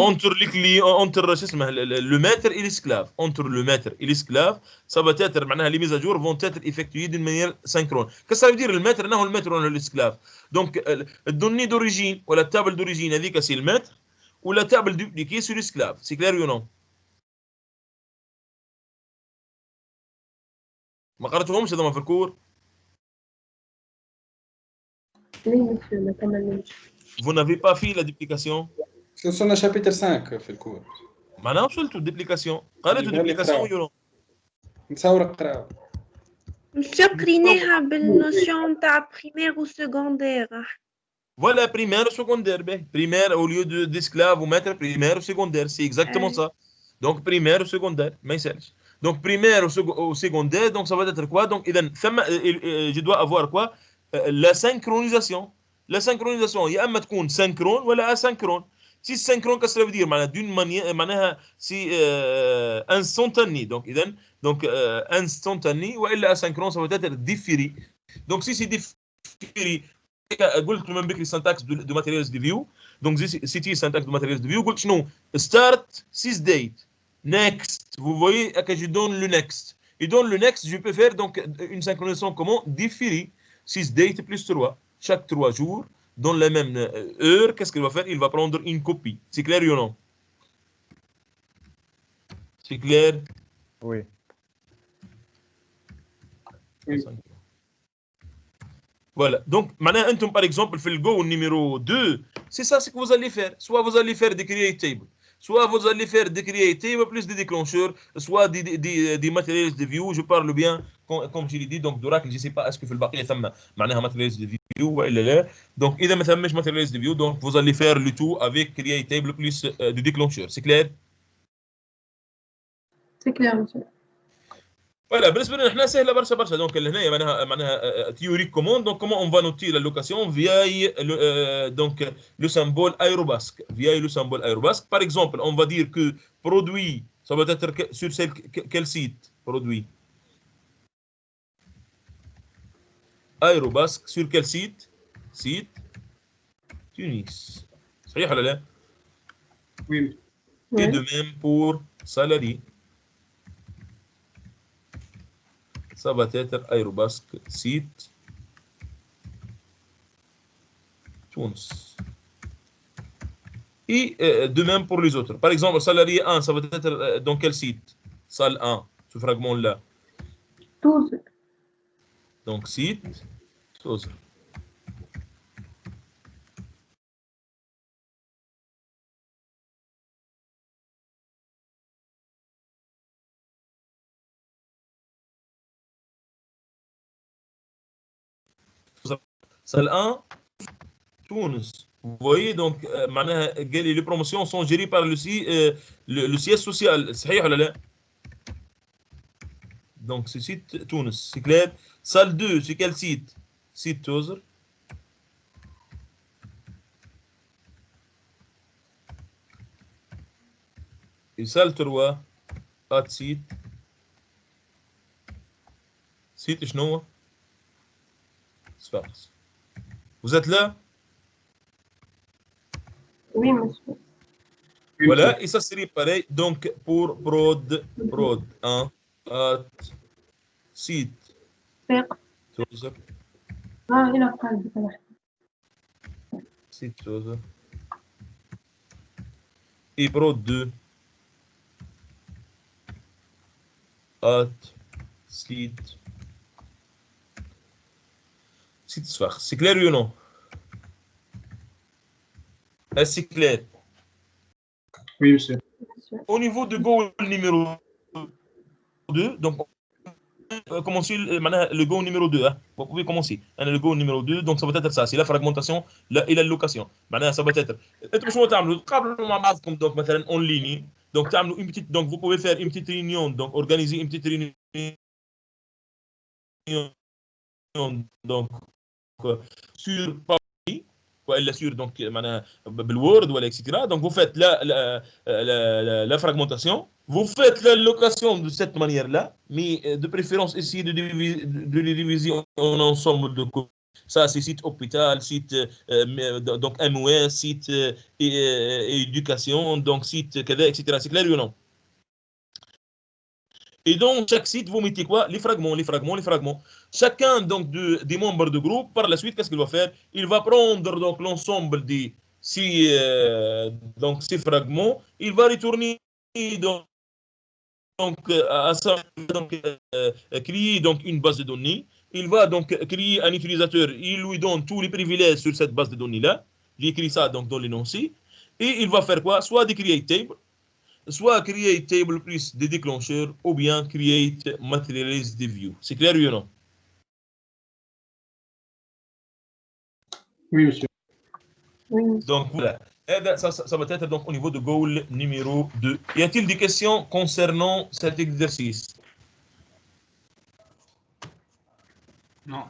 Entre les clients, entre le maître et l'esclave. Ça va être, les mises à jour vont être effectuées d'une manière synchrone. Qu'est-ce que ça veut dire le maître? Non, le maître ou l'esclave. Donc, la donnée d'origine ou la table d'origine, c'est le maître, ou la table dupliquée sur l'esclave. C'est clair ou non? ما قرأتهمش هذا في الكور؟ Vous n'avez pas fait la duplication? وصلنا chapitre 5 في الكور. معناها وصلتوا الدوبليكاسيون. قرأتوا الدوبليكاسيون ولا لا؟ نتصور قراو. مشا قريناها بالنوسيون تاع بريمير و سكوندير. Voilà, primaire ou secondaire. Primaire au lieu d'esclave ou maître, primaire ou secondaire. C'est exactement ça. Donc, primaire ou secondaire. Mais c'est donc, primaire ou secondaire, donc ça va être quoi? Donc, je dois avoir quoi? La synchronisation. La synchronisation, il y a un synchrone ou asynchrone. Si synchrone, qu'est-ce que ça veut dire? D'une manière, c'est instantané. Donc, instantané ou asynchrone, ça va être différé. Donc, si c'est différé, قلت من بكري syntaxe de materials de view. Donc, c'était syntaxe de materials de view. قلت شنو? Start, sys date. Next, vous voyez que je donne le next. Et dans le next, je peux faire donc une synchronisation comment? Différée. 6 dates plus 3. Chaque 3 jours, dans la même heure, qu'est-ce qu'il va faire? Il va prendre une copie. C'est clair ou non? C'est clair? Oui. Voilà. Donc, maintenant, par exemple, fait le go numéro 2, c'est ça ce que vous allez faire. Soit vous allez faire des create tables, soit vous allez faire des create tables plus des déclencheurs, soit des matériels de view. Je parle bien, comme je l'ai dit, donc d'Oracle, je ne sais pas, est-ce que fait le baquet, ça m'a matériels de view ou là. Donc, il y a matériels de view, donc vous allez faire le tout avec create table plus des déclencheurs. C'est clair? C'est clair, monsieur. Voilà, بالنسبه لنا احنا سهله برشا دونك لهنا معناها تيوريك كوموند دونك كومون اون فا نوتي لا لوكاسيون فياي دونك لو symbole aérobasque via le symbole aérobasque. Par exemple, on va dire que produit, ça va être sur quel site? Produit aérobasque sur quel site? Site Tunis. صحيح ولا لا؟ Oui. Et de même pour salarié. Ça va être aérobasque site Tunis. Et de même pour les autres. Par exemple, salarié 1, ça va être dans quel site? Salle 1, ce fragment-là. Tous. Donc site, tous. Salle 1, Tunis. Vous voyez, donc, les promotions sont gérées par le siège social. صحيح ولا لا? Donc, ce site Tunis, c'est clair. Salle 2, c'est quel site? Site Tozer. Et salle 3, pas de site. Site شنو؟ Sfax. Vous êtes là? Oui, monsieur. Voilà, et ça serait pareil. Donc, pour prod 1, site. Tozer. إلى قلبك نحن. Site Tozer. Et prod 2, site. Site Sfax. C'est clair ou non? Est-ce que c'est clair? Oui, monsieur. Au niveau de goal numéro 2, donc commencer le goal numéro 2. Hein. Vous pouvez commencer. Le goal numéro 2, donc ça va être ça. C'est la fragmentation et la location. Maintenant, ça va être. Donc, مثلا en ligne. Donc, donc, vous pouvez faire une petite réunion, donc organiser une petite réunion. Donc, sur Paris, ou sur donc بالوورد ولا etc. Donc vous faites la fragmentation, vous faites la location de cette manière-là, mais de préférence essayez de les diviser en ensemble de coûts. Ça c'est site hôpital, site donc MOS, site éducation, donc site etc. C'est clair ou non? Et dans chaque site, vous mettez quoi? Les fragments. Chacun donc des membres de groupe, par la suite, qu'est-ce qu'il va faire? Il va prendre donc l'ensemble des ces fragments, il va retourner donc à ça, donc, créer donc une base de données. Il va donc créer un utilisateur, il lui donne tous les privilèges sur cette base de données-là. Il écrit ça donc dans l'énoncé. Et il va faire quoi? Soit des create tables, soit create table plus des déclencheurs, ou bien create materialize des views. C'est clair ou non? Oui, monsieur. Oui. Donc voilà. Ça va être donc au niveau de goal numéro 2. Y a-t-il des questions concernant cet exercice? Non.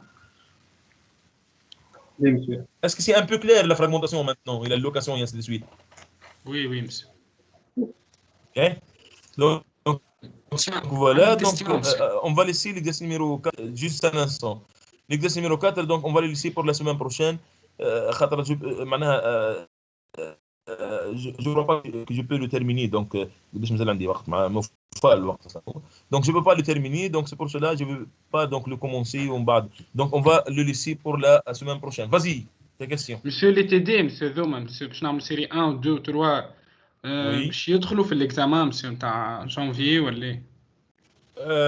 Oui, monsieur. Est-ce que c'est un peu clair la fragmentation maintenant et la location et ainsi de suite? Oui, oui, monsieur. Ok. Donc voilà, donc question, on va laisser l'exercice numéro 4 juste un instant. L'exercice numéro 4, donc on va le laisser pour la semaine prochaine. Je ne crois pas que je peux le terminer, donc باش مازال عندي وقت pas le وقت. Donc je ne peux pas le terminer, donc c'est pour cela je ne veux pas donc le commencer en bas. Donc on va le laisser pour la semaine prochaine. Vas-y, tes questions. Monsieur les TD, monsieur ذوما monsieur باش نعمل série 1 2 3 Oui. باش يدخلوا في l'examen monsieur نتاع janvier ولا إيه؟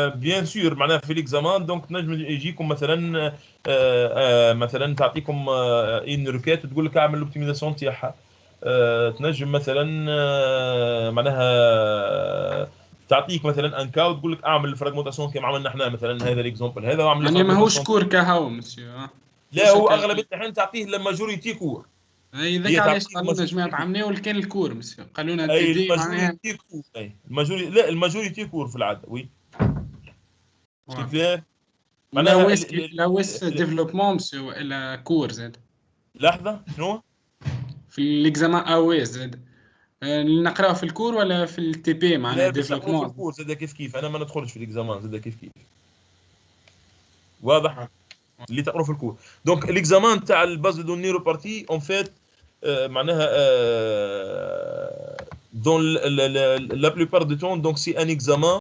بيان سور معناها في الاكزامان دونك نجم يجيكم مثلا مثلا تعطيكم ان روكيت تقول لك اعمل الاوبتيميزاسيون تاعها تنجم مثلا معناها تعطيك مثلا ان كاو تقول لك اعمل الفراغمونتاسيون كما عملنا احنا مثلا هذا الاكزامبل هذا واعمل يعني ماهوش الفراغمونتاسيون. كور كهو مسيو لا هو اغلب الامتحان تعطيه الماجوريتي كور. اي ذاك علاش قالوا لنا جماعه عمناو كان الكور مسيو قالوا لنا اي التي دي معناها الماجوريتي كور. اي الماجوريتي لا الماجوريتي كور في العاده وي سي كلير. لا ويس ديفلوبمون مسيو ولا كور زاد. لحظه شنو في الاكزامان اويس زاد نقراو في الكور ولا في التي بي معناها ديفلوبمون؟ في الكور زاد كيف انا ما ندخلش في الاكزامان زاد كيف واضح اللي تقروا في الكور. دونك الاكزامان تاع الباز دو نيرو بارتي اون فيت معناها دون لا بلوبار دو تون دونك سي ان اكزامان